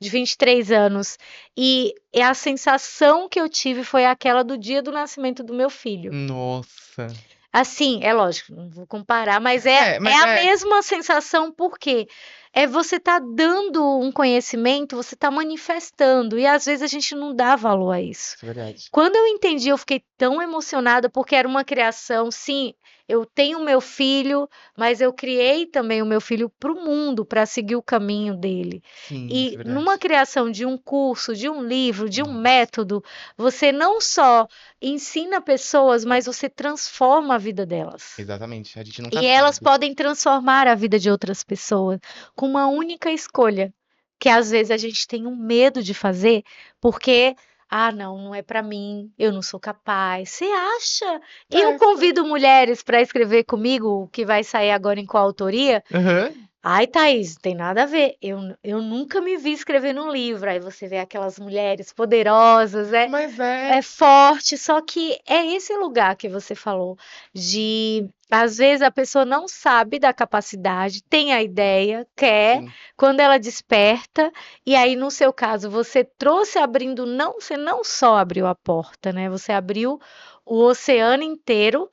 de 23 anos, e a sensação que eu tive foi aquela do dia do nascimento do meu filho. Nossa. Assim, é lógico, não vou comparar, mas é É, mas a é. mesma sensação, por quê? é você tá dando um conhecimento, você tá manifestando, e às vezes a gente não dá valor a isso. Isso é verdade. Quando eu entendi, eu fiquei tão emocionada, porque era uma criação, sim, eu tenho meu filho, mas eu criei também o meu filho para o mundo, para seguir o caminho dele. Sim, isso é E numa verdade. criação de um curso, de um livro, de um Nossa, método, você não só ensina pessoas, mas você transforma a vida delas. exatamente. A gente nunca E elas sabe. podem transformar a vida de outras pessoas com uma única escolha, que às vezes a gente tem um medo de fazer, porque, ah, não, não é para mim, eu não sou capaz. Você acha? Eu É, só. convido mulheres para escrever comigo, o que vai sair agora em coautoria. Aham. Ai, Thaís, tem nada a ver. Eu nunca me vi escrevendo um livro. Aí você vê aquelas mulheres poderosas, Mas é é. forte, só que é esse lugar que você falou, de às vezes a pessoa não sabe da capacidade, tem a ideia, quer, Sim, quando ela desperta, e aí no seu caso você trouxe abrindo, não, você não só abriu a porta, né? Você abriu o oceano inteiro.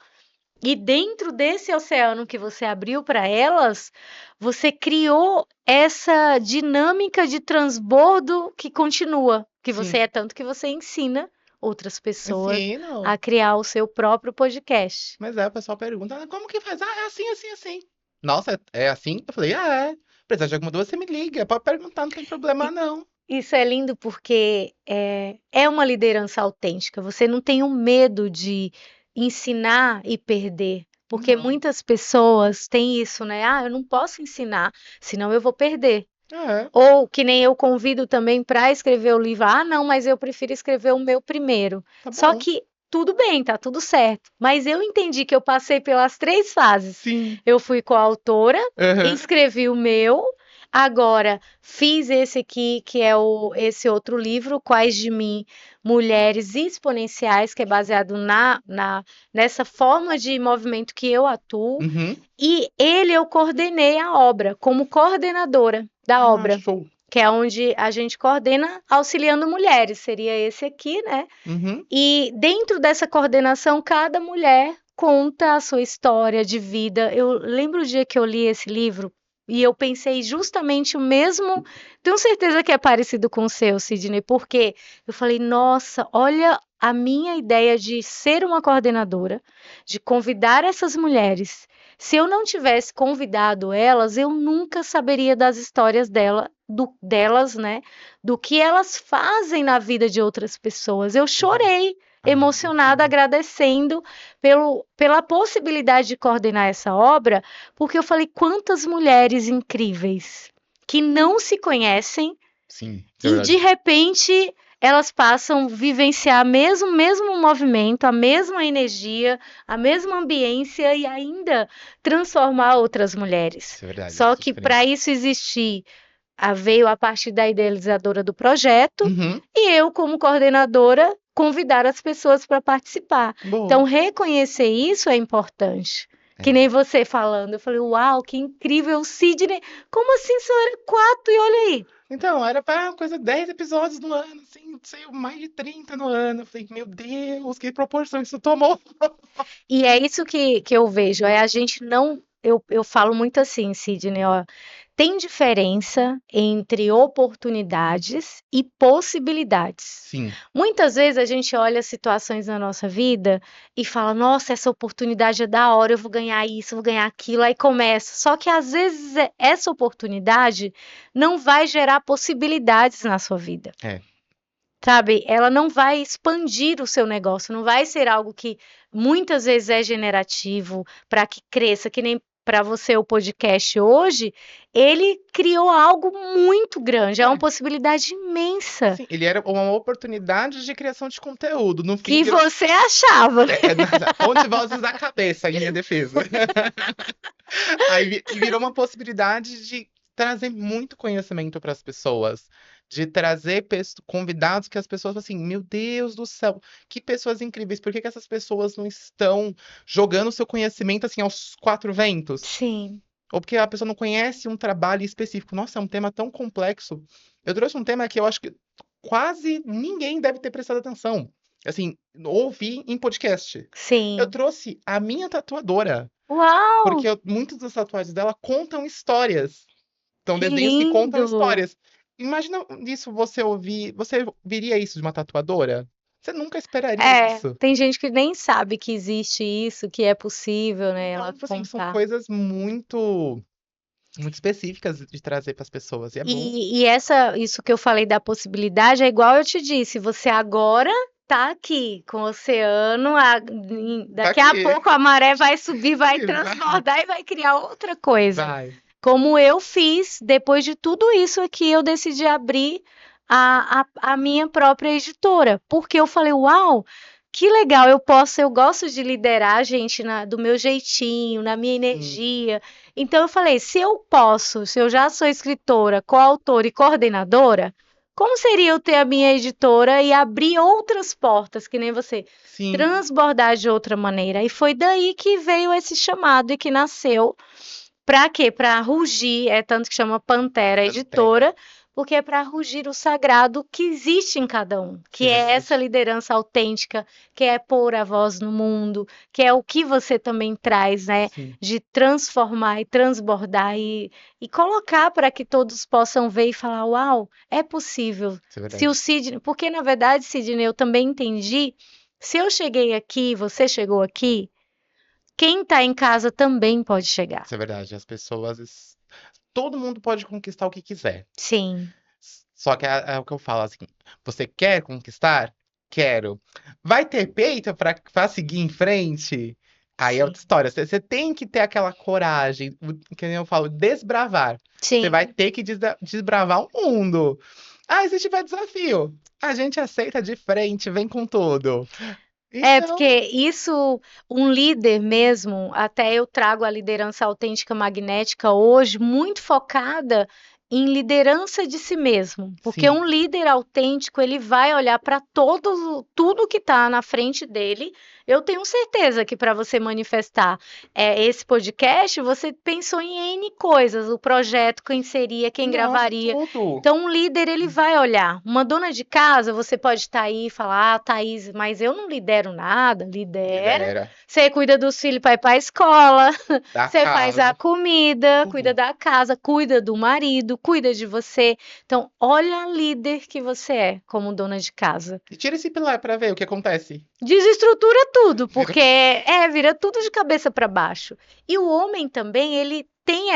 E dentro desse oceano que você abriu para elas, você criou essa dinâmica de transbordo que continua, que você sim. é tanto que você ensina outras pessoas Sim, não. a criar o seu próprio podcast. Mas é, o pessoal pergunta, "Ah, como que faz? Ah, é assim, assim, assim. Nossa, é assim? Eu falei, ah, é. Precisar de alguma dúvida, você me liga. Pode perguntar, não tem problema, E não. isso é lindo porque é uma liderança autêntica. Você não tem o medo de ensinar e perder. Porque Não. muitas pessoas têm isso, né? Ah, eu não posso ensinar, senão eu vou perder. É, Ou que nem eu convido também para escrever o livro. Ah, não, mas eu prefiro escrever o meu primeiro. tá Só bom. que tudo bem, tá tudo certo. Mas eu entendi que eu passei pelas três fases. Sim. Eu fui coautora, Aham. escrevi o meu, agora fiz esse aqui, que é esse outro livro, Quais de Mim, Mulheres Exponenciais, que é baseado nessa forma de movimento que eu atuo. Uhum. E ele eu coordenei a obra como coordenadora da Ah, obra, show. que é onde a gente coordena auxiliando mulheres, seria esse aqui, né? Uhum. E dentro dessa coordenação, cada mulher conta a sua história de vida. Eu lembro o dia que eu li esse livro e eu pensei justamente o mesmo. Tenho certeza que é parecido com o seu, Sidney, porque eu falei, nossa, olha a minha ideia de ser uma coordenadora, de convidar essas mulheres. Se eu não tivesse convidado elas, eu nunca saberia das histórias delas, né? Do que elas fazem na vida de outras pessoas. Eu Exato. chorei, Ah, emocionada, imagino. agradecendo pela possibilidade de coordenar essa obra, porque eu falei quantas mulheres incríveis que não se conhecem Sim, isso é e de verdade. repente elas passam a vivenciar mesmo movimento, a mesma energia, a mesma ambiência e ainda transformar outras mulheres. Isso é verdade, Só faz que para diferença. isso existir veio a partir da idealizadora do projeto Uhum. e eu, como coordenadora, convidar as pessoas para participar. Então, Boa. reconhecer isso é importante. Que É. nem você falando, eu falei, uau, que incrível, Sidney. Como assim só era quatro? E olha aí. Então, era pra coisa 10 episódios no ano, assim, saiu mais de 30 no ano. Eu falei, meu Deus, que proporção isso tomou. E é isso que eu vejo, é a gente não. Eu falo muito assim, Sidney, ó, tem diferença entre oportunidades e possibilidades. Sim, Muitas vezes a gente olha situações na nossa vida e fala, nossa, essa oportunidade é da hora, eu vou ganhar isso, eu vou ganhar aquilo, aí começa. Só que às vezes essa oportunidade não vai gerar possibilidades na sua vida. é. Sabe, ela não vai expandir o seu negócio, não vai ser algo que muitas vezes é generativo para que cresça, que nem para você o podcast hoje, ele criou algo muito grande, é uma É. possibilidade imensa Sim, ele era uma oportunidade de criação de conteúdo. No fim, que virou. você achava, né? Fonte vozes da cabeça, em minha defesa. Aí virou uma possibilidade de trazer muito conhecimento para as pessoas, de trazer convidados que as pessoas falam assim, meu Deus do céu, que pessoas incríveis, por que que essas pessoas não estão jogando o seu conhecimento assim aos quatro ventos? Sim, Ou porque a pessoa não conhece um trabalho específico. Nossa, é um tema tão complexo. Eu trouxe um tema que eu acho que quase ninguém deve ter prestado atenção. Assim, ouvi em podcast. Eu sim. trouxe a minha tatuadora. Uau! Porque muitas das tatuagens dela contam histórias. São Que desenhos que contam lindo! histórias. Imagina isso você ouvir. Você viria isso de uma tatuadora? Você nunca esperaria É, isso. tem gente que nem sabe que existe isso, que é possível, né, Então, ela tipo assim, são contar. coisas muito específicas de trazer para as pessoas. E é bom. Isso que eu falei da possibilidade é igual eu te disse, você agora tá aqui com o oceano, Tá daqui a aqui. pouco a maré vai subir, vai Vai. transbordar e vai criar outra coisa. Vai. Como eu fiz, depois de tudo isso aqui, eu decidi abrir a minha própria editora, porque eu falei, uau, que legal, eu gosto de liderar a gente do meu jeitinho, na minha Sim, energia. Então eu falei, se eu posso, se eu já sou escritora, coautora e coordenadora, como seria eu ter a minha editora e abrir outras portas, que nem você, sim. transbordar de outra maneira? E foi daí que veio esse chamado e que nasceu. Pra quê? Pra rugir, é tanto que chama Pantera Pantera. Editora, porque é para rugir o sagrado que existe em cada um, Sim, que é é essa verdade. liderança autêntica, que é pôr a voz no mundo, que é o que você também traz, né? Sim, De transformar e transbordar e colocar para que todos possam ver e falar: Uau, é possível. isso é Se o verdade. Sidney, porque na verdade, Sidney, eu também entendi. Se eu cheguei aqui, você chegou aqui, quem está em casa também pode chegar. Isso é verdade. As pessoas. Todo mundo pode conquistar o que quiser. Sim, Só que é o que eu falo assim: você quer conquistar? Quero. Vai ter peito pra seguir em frente? Aí é outra sim, história. Você tem que ter aquela coragem, que nem eu falo, desbravar. Você vai sim. ter que desbravar o mundo. Ah, se tiver desafio, a gente aceita de frente, vem com tudo. É, Então, porque isso, um líder mesmo, até eu trago a liderança autêntica magnética hoje, muito focada em liderança de si mesmo. Porque sim. um líder autêntico, ele vai olhar para tudo que está na frente dele. Eu tenho certeza que para você manifestar esse podcast, você pensou em N coisas, o projeto, quem seria, quem Nossa, gravaria. tudo. Então, um líder, ele vai olhar. Uma dona de casa, você pode estar aí e falar, ah, Thaís, mas eu não lidero nada. Lidera. Lidera. Você cuida dos filhos para ir para a escola, Da você faz a casa, comida, cuida tudo. da casa, cuida do marido, cuida de você. Então, olha a líder que você é como dona de casa. E tira esse pilar pra ver o que acontece. Desestrutura tudo, Vira- porque vira tudo de cabeça para baixo. E o homem também, ele tem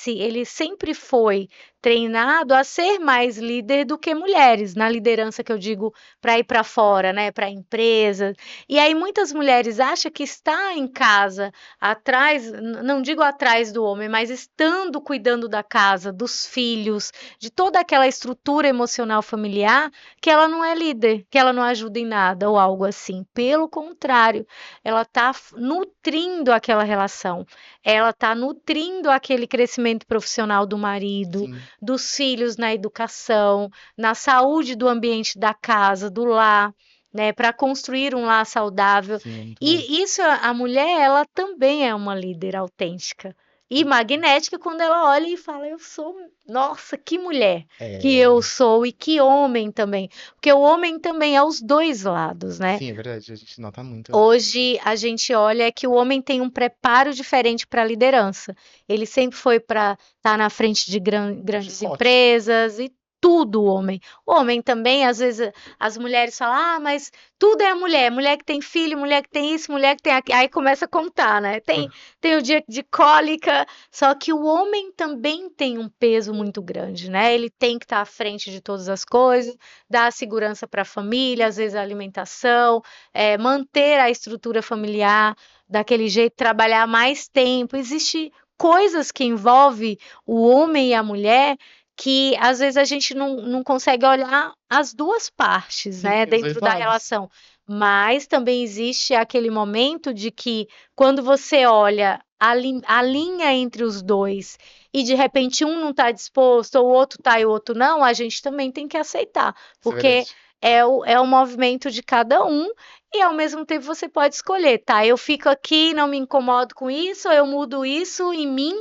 ele sempre foi treinado a ser mais líder do que mulheres, na liderança que eu digo para ir para fora, né, para empresas. E aí muitas mulheres acham que está em casa, atrás, não digo atrás do homem, mas estando cuidando da casa, dos filhos, de toda aquela estrutura emocional familiar, que ela não é líder, que ela não ajuda em nada ou algo assim. Pelo contrário, ela está nutrindo aquela relação, ela está nutrindo aquele crescimento profissional do marido, Sim, dos filhos na educação, na saúde do ambiente da casa, do lar. Né, para construir um lar saudável. sim, é muito bom. E isso, a mulher, ela também é uma líder autêntica e magnética quando ela olha e fala: Eu sou, nossa, que mulher que eu É, sou e que homem também, porque o homem também é os dois lados, né? sim, é verdade, a gente nota muito. Hoje a gente olha que o homem tem um preparo diferente para a liderança. Ele sempre foi para estar na frente de O grandes chicote. empresas e tudo o homem. O homem também, às vezes, as mulheres falam: ah, mas tudo é a mulher. Mulher que tem filho, mulher que tem isso, mulher que tem aquilo. Aí começa a contar, né? Tem o dia de cólica, só que o homem também tem um peso muito grande, né? Ele tem que estar à frente de todas as coisas, dar segurança para a família, às vezes a alimentação, manter a estrutura familiar daquele jeito, trabalhar mais tempo. Existem coisas que envolvem o homem e a mulher que às vezes a gente não consegue olhar as duas partes, Sim, né, os dois dentro da lados. relação. Mas também existe aquele momento de que quando você olha a linha entre os dois e de repente um não está disposto, ou o outro está e o outro não, a gente também tem que aceitar, Isso é porque verdade. é o movimento de cada um e ao mesmo tempo você pode escolher, tá? Eu fico aqui, não me incomodo com isso, ou eu mudo isso em mim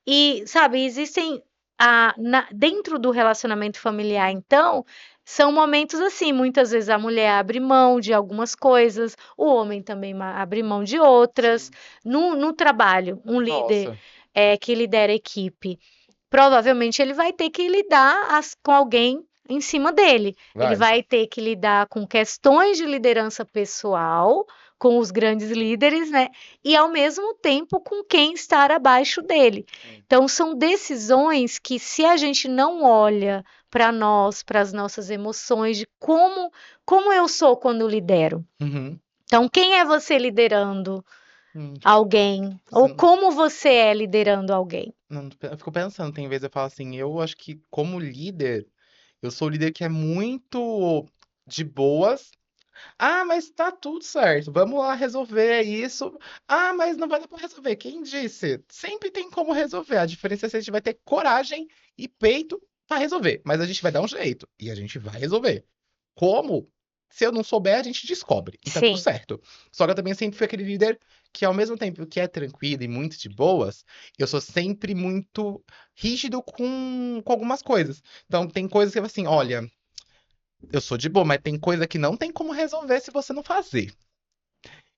e, sabe, existem dentro do relacionamento familiar, então, são momentos assim, muitas vezes a mulher abre mão de algumas coisas, o homem também abre mão de outras. Sim. No trabalho, um líder Nossa, que lidera a equipe. provavelmente ele vai ter que lidar com alguém em cima dele. Ele Vai. vai ter que lidar com questões de liderança pessoal, com os grandes líderes, né? E ao mesmo tempo com quem está abaixo dele. Sim. Então são decisões que, se a gente não olha para nós, para as nossas emoções, de como eu sou quando lidero. Uhum. Então, quem é você liderando Hum, alguém? você Ou não- como você é liderando alguém? não, eu fico pensando, tem vezes eu falo assim, eu acho que como líder, eu sou o líder que é muito de boas. Ah, mas tá tudo certo. Vamos lá resolver isso. Ah, mas não vai dar pra resolver. Quem disse? Sempre tem como resolver. A diferença é se a gente vai ter coragem e peito pra resolver. Mas a gente vai dar um jeito e a gente vai resolver. Como? Se eu não souber, a gente descobre. E tá tudo Sim, certo. Só que eu também sempre fui aquele líder que, ao mesmo tempo que é tranquilo e muito de boas, eu sou sempre muito rígido com algumas coisas. Então, tem coisas que eu assim, olha, eu sou de boa, mas tem coisa que não tem como resolver se você não fazer.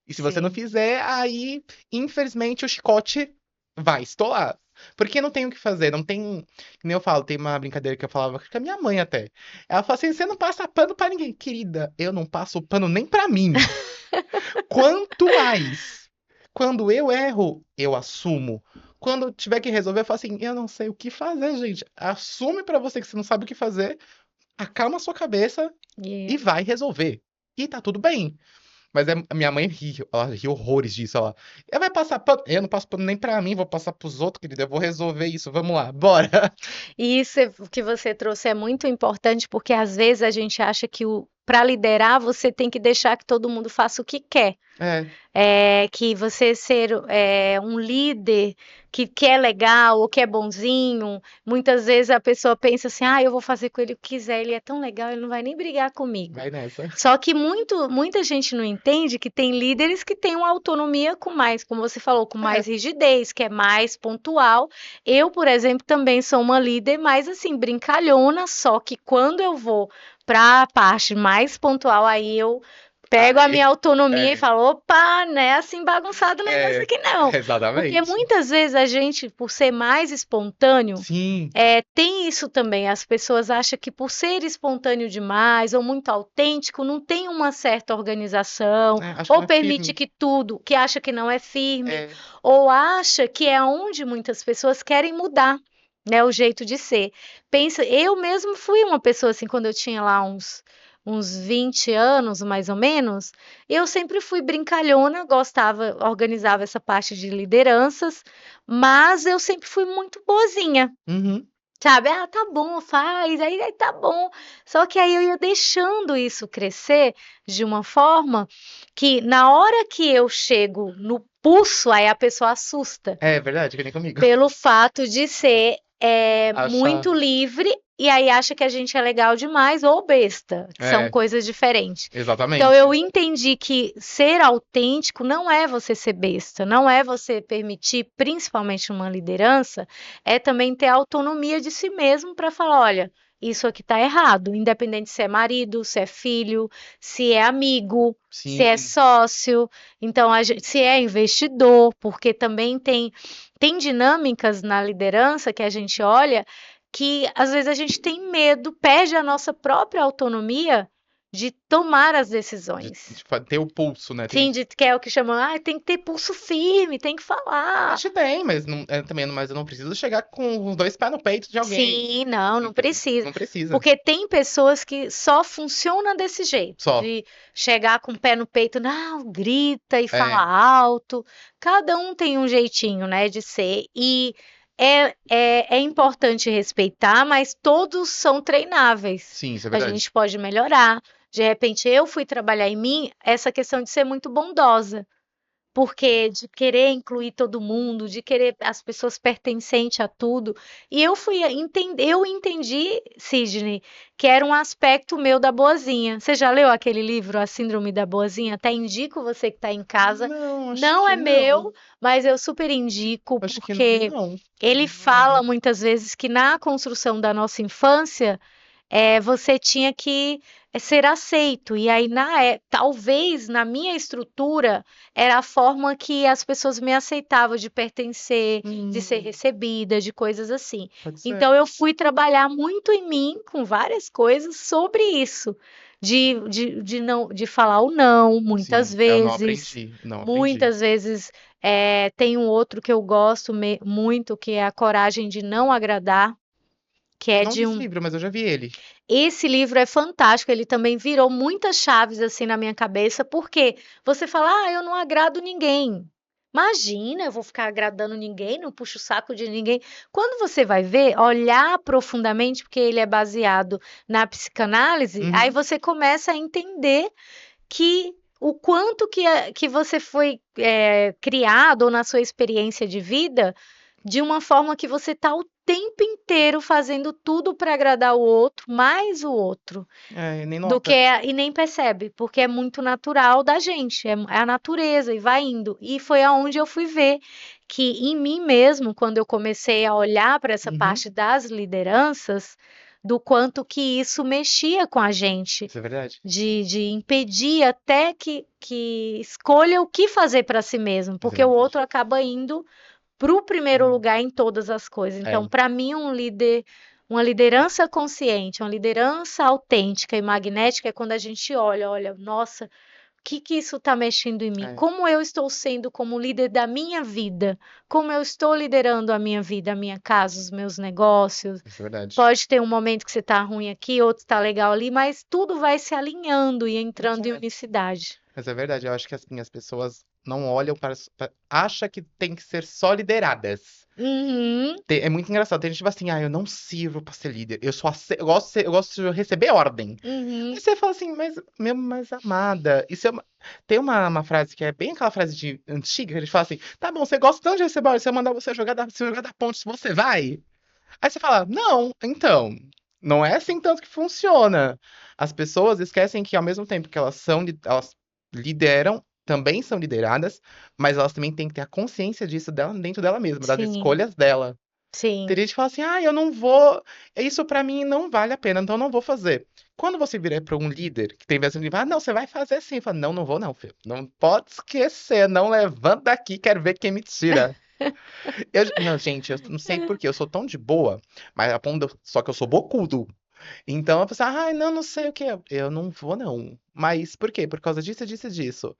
E se você não sim. fizer, aí, infelizmente, o chicote vai estolar. Porque não tem o que fazer, não tem. Que nem eu falo, tem uma brincadeira que eu falava com a minha mãe até. Ela fala assim: você não passa pano pra ninguém. Querida, eu não passo pano nem pra mim. Quanto mais. Quando eu erro, eu assumo. Quando tiver que resolver, eu falo assim: eu não sei o que fazer, gente. Assume pra você que você não sabe o que fazer, acalma a sua cabeça e E- vai resolver. E tá tudo bem. Mas a minha mãe ri, ela ri horrores disso. Ela vai passar pano. Eu não passo pano nem pra mim, vou passar pros outros, querida. Eu vou resolver isso. Vamos lá, bora. E isso que você trouxe é muito importante, porque às vezes a gente acha que para liderar você tem que deixar que todo mundo faça o que quer. É, Que você ser um líder que é legal ou que é bonzinho, muitas vezes a pessoa pensa assim, eu vou fazer com ele o que quiser, ele é tão legal, ele não vai nem brigar comigo. vai nessa. Só que muita gente não entende que tem líderes que têm uma autonomia com mais, como você falou, com É, mais rigidez, que é mais pontual. Eu, por exemplo, também sou uma líder mais assim, brincalhona, só que quando eu vou para a parte mais pontual, aí eu pego a minha aí, autonomia e é, falo, opa, não é assim bagunçado o negócio é, aqui não. Porque exatamente. muitas vezes a gente, por ser mais espontâneo, Sim, tem isso também. As pessoas acham que por ser espontâneo demais ou muito autêntico, não tem uma certa organização, acho que ou não é permite firme. que tudo, que acha que não é firme, É, ou acha que é onde muitas pessoas querem mudar. Né, o jeito de ser. Pensa, eu mesmo fui uma pessoa assim, quando eu tinha lá uns 20 anos, mais ou menos, eu sempre fui brincalhona, gostava, organizava essa parte de lideranças, mas eu sempre fui muito boazinha. uhum, Sabe, tá bom, faz, aí tá bom. Só que aí eu ia deixando isso crescer de uma forma que na hora que eu chego no pulso, aí a pessoa assusta é verdade, que nem comigo. pelo fato de ser Achar, muito livre e aí acha que a gente é legal demais ou besta, que são é, coisas diferentes. Então exatamente. eu entendi que ser autêntico não é você ser besta, não é você permitir, principalmente numa liderança, é também ter autonomia de si mesmo para falar, olha, isso aqui tá errado, independente se é marido, se é filho, se é amigo, se é Sim, sócio, então se é investidor, porque também tem dinâmicas na liderança que a gente olha que às vezes a gente tem medo, perde a nossa própria autonomia de tomar as decisões. ter o pulso, né? Sim, que é o que chamam, tem que ter pulso firme, tem que falar. Acho que tem, mas também, mas eu não preciso chegar com os dois pés no peito de alguém. Sim, não, não precisa. Não precisa. Porque tem pessoas que só funcionam desse jeito, Só. de chegar com o pé no peito, não, grita e fala É, alto. Cada um tem um jeitinho, né, de ser. E é importante respeitar, mas todos são treináveis. sim, isso é A verdade. gente pode melhorar. De repente, eu fui trabalhar em mim essa questão de ser muito bondosa. Porque de querer incluir todo mundo, de querer as pessoas pertencentes a tudo. E eu entendi, Sidney, que era um aspecto meu da boazinha. Você já leu aquele livro, A Síndrome da Boazinha? Até indico você que está em casa. Não, acho Não que é não. meu, mas eu super indico, Acho que porque não. ele Não fala lembro. muitas vezes que na construção da nossa infância você tinha que ser aceito. E aí, talvez na minha estrutura, era a forma que as pessoas me aceitavam de pertencer, de ser Hum, recebida, de coisas assim. pode ser. Então, eu fui trabalhar muito em mim, com várias coisas, sobre isso. De falar o não, muitas Sim, eu não vezes. aprendi. Não aprendi. Muitas vezes tem um outro que eu gosto muito, que é a coragem de não agradar, que Eu é não li de esse um. livro, mas eu já vi ele. Esse livro é fantástico, ele também virou muitas chaves assim na minha cabeça, porque você fala, eu não agrado ninguém. Imagina, eu vou ficar agradando ninguém, não puxo o saco de ninguém. Quando você vai ver, olhar profundamente, porque ele é baseado na psicanálise, aí Uhum. você começa a entender que o quanto que você foi criado ou na sua experiência de vida, de uma forma que você está o tempo inteiro fazendo tudo para agradar o outro, mais o outro, É, nem do que nota. e nem percebe, porque é muito natural da gente, é a natureza e vai indo. E foi aonde eu fui ver que em mim mesmo, quando eu comecei a olhar para essa Uhum. parte das lideranças, do quanto que isso mexia com a gente, Isso é verdade. de impedir até que escolha o que fazer para si mesmo, Isso é porque o verdade. outro acaba indo para o primeiro Hum. lugar em todas as coisas. Então, É, para mim, uma liderança consciente, uma liderança autêntica e magnética é quando a gente olha, nossa, que isso está mexendo em mim? é, Como eu estou sendo como líder da minha vida? Como eu estou liderando a minha vida, a minha casa, os meus negócios? isso é verdade. Pode ter um momento que você está ruim aqui, outro está legal ali, mas tudo vai se alinhando e Mas entrando em é, unicidade. mas é verdade. Eu acho que assim, as pessoas não olham acha que tem que ser só lideradas. Uhum, É muito engraçado. Tem gente tipo assim, eu não sirvo pra ser líder. Eu só eu gosto eu gosto de receber ordem. Aí uhum. você fala assim, mas, meu mais amada, isso é tem uma frase que é bem aquela frase de antiga, que a gente fala assim, tá bom, você gosta tanto de receber ordem, se eu mandar você se jogar da ponte, se você vai? Aí você fala, não, então, não é assim tanto que funciona. As pessoas esquecem que ao mesmo tempo que elas lideram, também são lideradas, mas elas também têm que ter a consciência disso dentro dela mesma, das Sim, escolhas dela. sim. Teria gente que fala assim, eu não vou, isso pra mim não vale a pena, então eu não vou fazer. Quando você virar pra um líder que tem versão de, não, você vai fazer sim. Fala, não, não vou não, filho. Não pode esquecer, não levanta daqui, quero ver quem me tira. Não, gente, eu não sei por quê, eu sou tão de boa, mas só que eu sou bocudo. Então eu pensei, não, não sei o que, eu não vou não. Mas por quê? Por causa disso, disso e disso.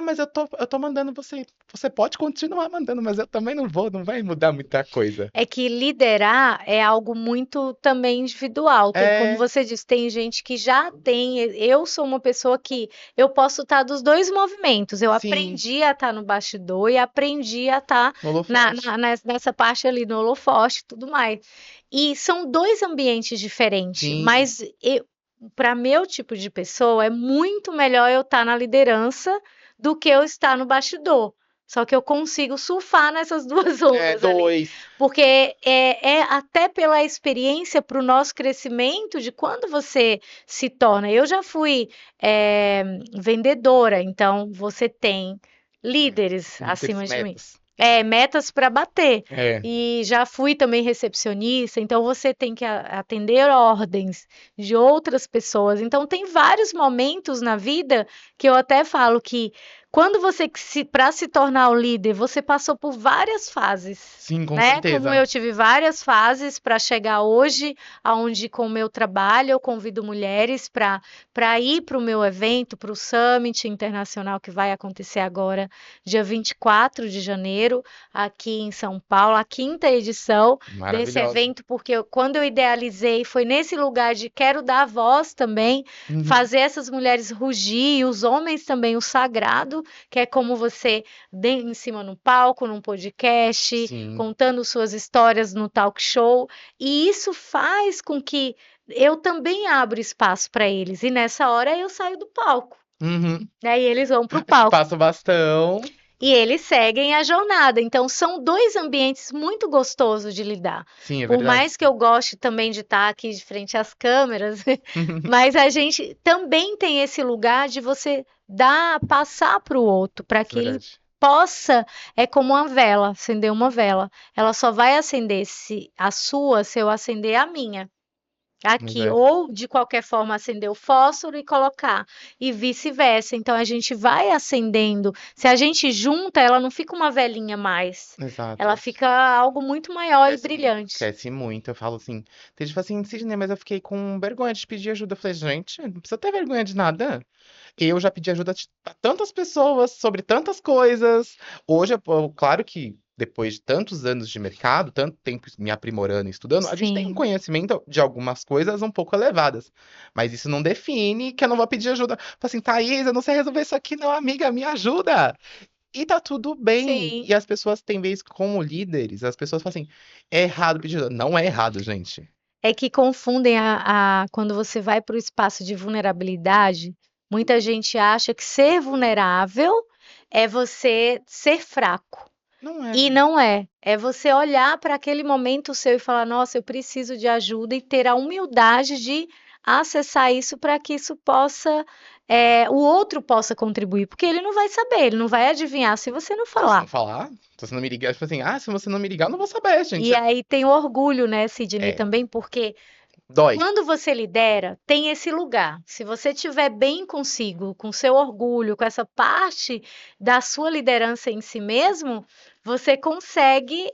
Mas eu tô mandando você. Você pode continuar mandando, mas eu também não vou, não vai mudar muita coisa. É que liderar é algo muito também individual. Tem, como É, você disse, tem gente que já tem. Eu sou uma pessoa que eu posso estar dos dois movimentos. Eu sim, aprendi a estar no bastidor e aprendi a estar no holofote. nessa parte ali no holofote e tudo mais. E são dois ambientes diferentes, Sim, mas para meu tipo de pessoa é muito melhor eu estar na liderança do que eu estar no bastidor. Só que eu consigo surfar nessas duas é ondas ali. dois. Porque é até pela experiência para o nosso crescimento de quando você se torna. Eu já fui vendedora, então você tem líderes Líderes acima de mim. metas. Metas para bater. É. E já fui também recepcionista, então você tem que atender ordens de outras pessoas. Então tem vários momentos na vida que eu até falo que quando você para se tornar o líder, você passou por várias fases, Sim, com né? Como certeza. eu tive várias fases para chegar hoje, aonde com o meu trabalho eu convido mulheres para ir para o meu evento, para o Summit Internacional que vai acontecer agora, dia 24 de janeiro, aqui em São Paulo, a quinta edição desse Maravilhosa. evento, porque quando eu idealizei foi nesse lugar de quero dar voz também, Uhum. fazer essas mulheres rugir, e os homens também o sagrado, que é como você em cima no palco, num podcast, Sim. contando suas histórias no talk show, e isso faz com que eu também abro espaço para eles, e nessa hora eu saio do palco, Uhum. né? E eles vão para o Aí você palco. passa o bastão. E eles seguem a jornada. Então, são dois ambientes muito gostosos de lidar. Sim, é Por verdade. mais que eu goste também de estar aqui de frente às câmeras, mas a gente também tem esse lugar de você passar para o outro, para Isso é que ele verdade. possa, é como uma vela, acender uma vela. Ela só vai acender se eu acender a minha. Mas aqui, é, ou de qualquer forma acender o fósforo e colocar, e vice-versa. Então a gente vai acendendo. Se a gente junta, ela não fica uma velhinha mais, ela exato. fica algo muito maior e Cresce muito. brilhante. Cresce muito. Eu falo assim. Tem gente que fala assim, Sidney, mas eu fiquei com vergonha de pedir ajuda. Eu falei, gente, não precisa ter vergonha de nada. Eu já pedi ajuda a tantas pessoas sobre tantas coisas. Hoje, claro que depois de tantos anos de mercado, tanto tempo me aprimorando e estudando, a gente tem um Sim, conhecimento de algumas coisas um pouco elevadas. Mas isso não define que eu não vou pedir ajuda. Fala assim, Thaís, eu não sei resolver isso aqui, não, amiga, me ajuda. E tá tudo bem. sim. E as pessoas têm vez como líderes, as pessoas falam assim, é errado pedir ajuda. Não é errado, gente. É que confundem quando você vai para o espaço de vulnerabilidade, muita gente acha que ser vulnerável é você ser fraco. Não é. E não é. É você olhar para aquele momento seu e falar: nossa, eu preciso de ajuda, e ter a humildade de acessar isso para que isso possa, o outro possa contribuir, porque ele não vai saber, ele não vai adivinhar se você não Se você não falar. falar, se você não me ligar, tipo assim, se você não me ligar, eu não vou saber, gente. E aí tem o orgulho, né, Sidney, É, também, porque dói. quando você lidera, tem esse lugar. Se você estiver bem consigo, com seu orgulho, com essa parte da sua liderança em si mesmo, você consegue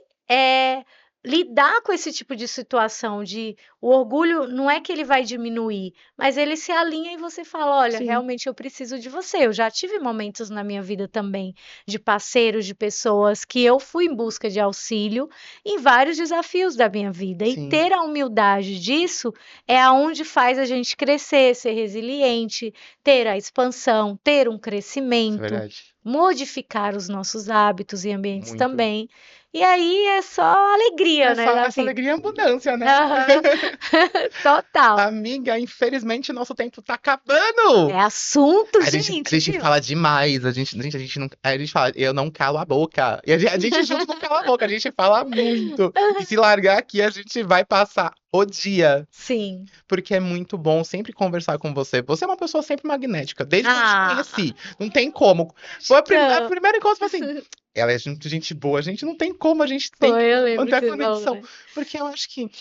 lidar com esse tipo de situação de o orgulho não é que ele vai diminuir, mas ele se alinha e você fala, olha, Sim, realmente eu preciso de você. Eu já tive momentos na minha vida também de parceiros, de pessoas que eu fui em busca de auxílio em vários desafios da minha vida. E sim. ter a humildade disso é aonde faz a gente crescer, ser resiliente, ter a expansão, ter um Isso é crescimento, verdade. modificar os nossos hábitos e ambientes Muito. também. E aí é só alegria, né, na Essa vida. alegria e abundância, né? Aham. Total. Amiga, infelizmente nosso tempo tá acabando. É assunto, A gente, gente viu? fala demais, a gente não, a gente fala, eu não calo a boca. E a gente junto não cala a boca, a gente fala muito. E se largar aqui, a gente vai passar o dia. Sim. Porque é muito bom sempre conversar com você. Você é uma pessoa sempre magnética, desde quando eu te Ah, conheci. Não tem como. Foi a gratidão. primeira encontro, foi assim, ela é gente boa, a gente não tem como, a gente tem que Foi, eu lembro manter que a você falou, conexão. né? Porque eu acho que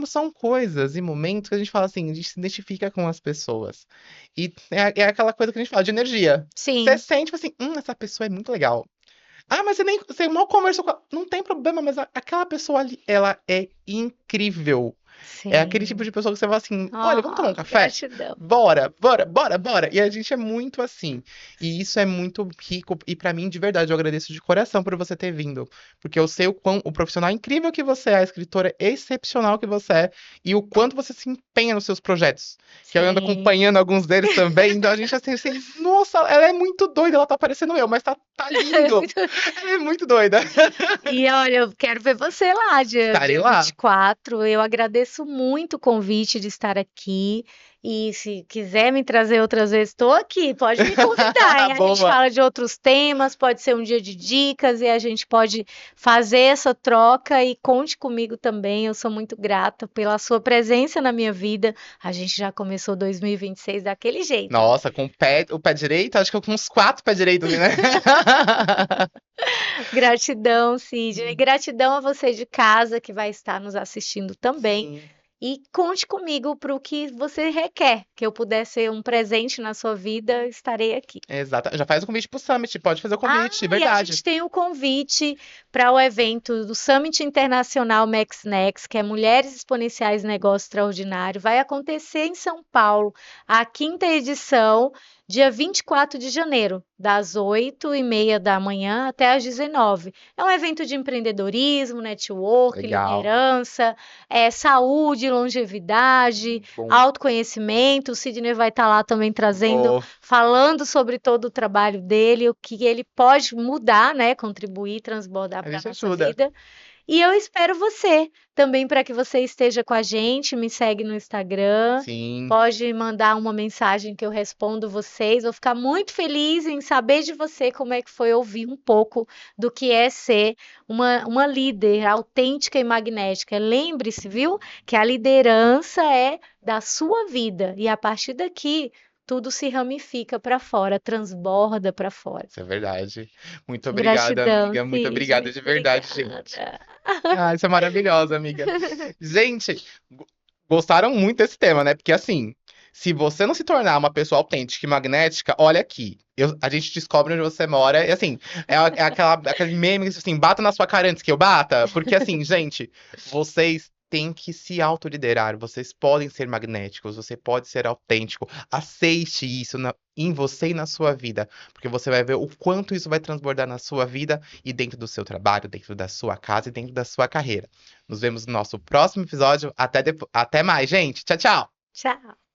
são coisas e momentos que a gente fala assim, a gente se identifica com as pessoas. E é aquela coisa que a gente fala de energia. Você Sim, sente, tipo assim, essa pessoa é muito legal. Mas você mal conversou com ela. Não tem problema, mas aquela pessoa ali, ela é incrível. É aquele tipo sim. de pessoa que você fala assim: olha, vamos tomar um Ah, café? gratidão. Bora, bora, bora, bora. E a gente é muito assim. E isso é muito rico. E pra mim, de verdade, eu agradeço de coração por você ter vindo. Porque eu sei o profissional incrível que você é, a escritora excepcional que você é, e o quanto você se empenha nos seus projetos. Que eu ando Sim. acompanhando alguns deles também. Então a gente assim, nossa, ela é muito doida, ela tá parecendo eu, mas tá lindo. Ela é muito doida. E olha, eu quero ver você lá, Estarei dia lá. 24. Eu agradeço muito o convite de estar aqui. E se quiser me trazer outras vezes, estou aqui. Pode me convidar, hein? A gente Boa. fala de outros temas, pode ser um dia de dicas e a gente pode fazer essa troca. E conte comigo também. Eu sou muito grata pela sua presença na minha vida. A gente já começou 2026 daquele jeito, né? Nossa, com o pé direito, acho que eu com uns quatro pés direitos, né? Gratidão, Cid. E gratidão a você de casa que vai estar nos assistindo também. Sim, E conte comigo para o que você requer, que eu puder ser um presente na sua vida, estarei aqui. exato. Já faz o convite pro Summit, pode fazer o Ah, convite, e a verdade. gente tem o convite para o evento do Summit Internacional MaxNext, que é Mulheres Exponenciais Negócio Extraordinário. Vai acontecer em São Paulo, a quinta edição, dia 24 de janeiro, das 8h30 da manhã até às 19. É um evento de empreendedorismo, network, Legal. liderança, saúde, longevidade, Bom, autoconhecimento. O Sidney vai estar lá também trazendo, vou. falando sobre todo o trabalho dele, o que ele pode mudar, né, contribuir, transbordar A para a gente nossa ajuda. vida. E eu espero você também para que você esteja com a gente, me segue no Instagram, Sim, pode mandar uma mensagem que eu respondo vocês. Vou ficar muito feliz em saber de você como é que foi ouvir um pouco do que é ser uma líder autêntica e magnética. Lembre-se, viu, que a liderança é da sua vida e a partir daqui tudo se ramifica para fora, transborda para fora. isso é verdade. Muito obrigado, Gratidão, amiga. Muito obrigado Sidney. de verdade, gente. Obrigada. Isso é maravilhosa, amiga. Gente, gostaram muito desse tema, né? Porque assim, se você não se tornar uma pessoa autêntica e magnética, olha aqui. A gente descobre onde você mora. E assim, aquele meme assim, bata na sua cara antes que eu bata. Porque assim, gente, vocês têm que se autoliderar. Vocês podem ser magnéticos, você pode ser autêntico. Aceite isso em você e na sua vida. Porque você vai ver o quanto isso vai transbordar na sua vida e dentro do seu trabalho, dentro da sua casa e dentro da sua carreira. Nos vemos no nosso próximo episódio. Até mais, gente. Tchau, tchau. Tchau.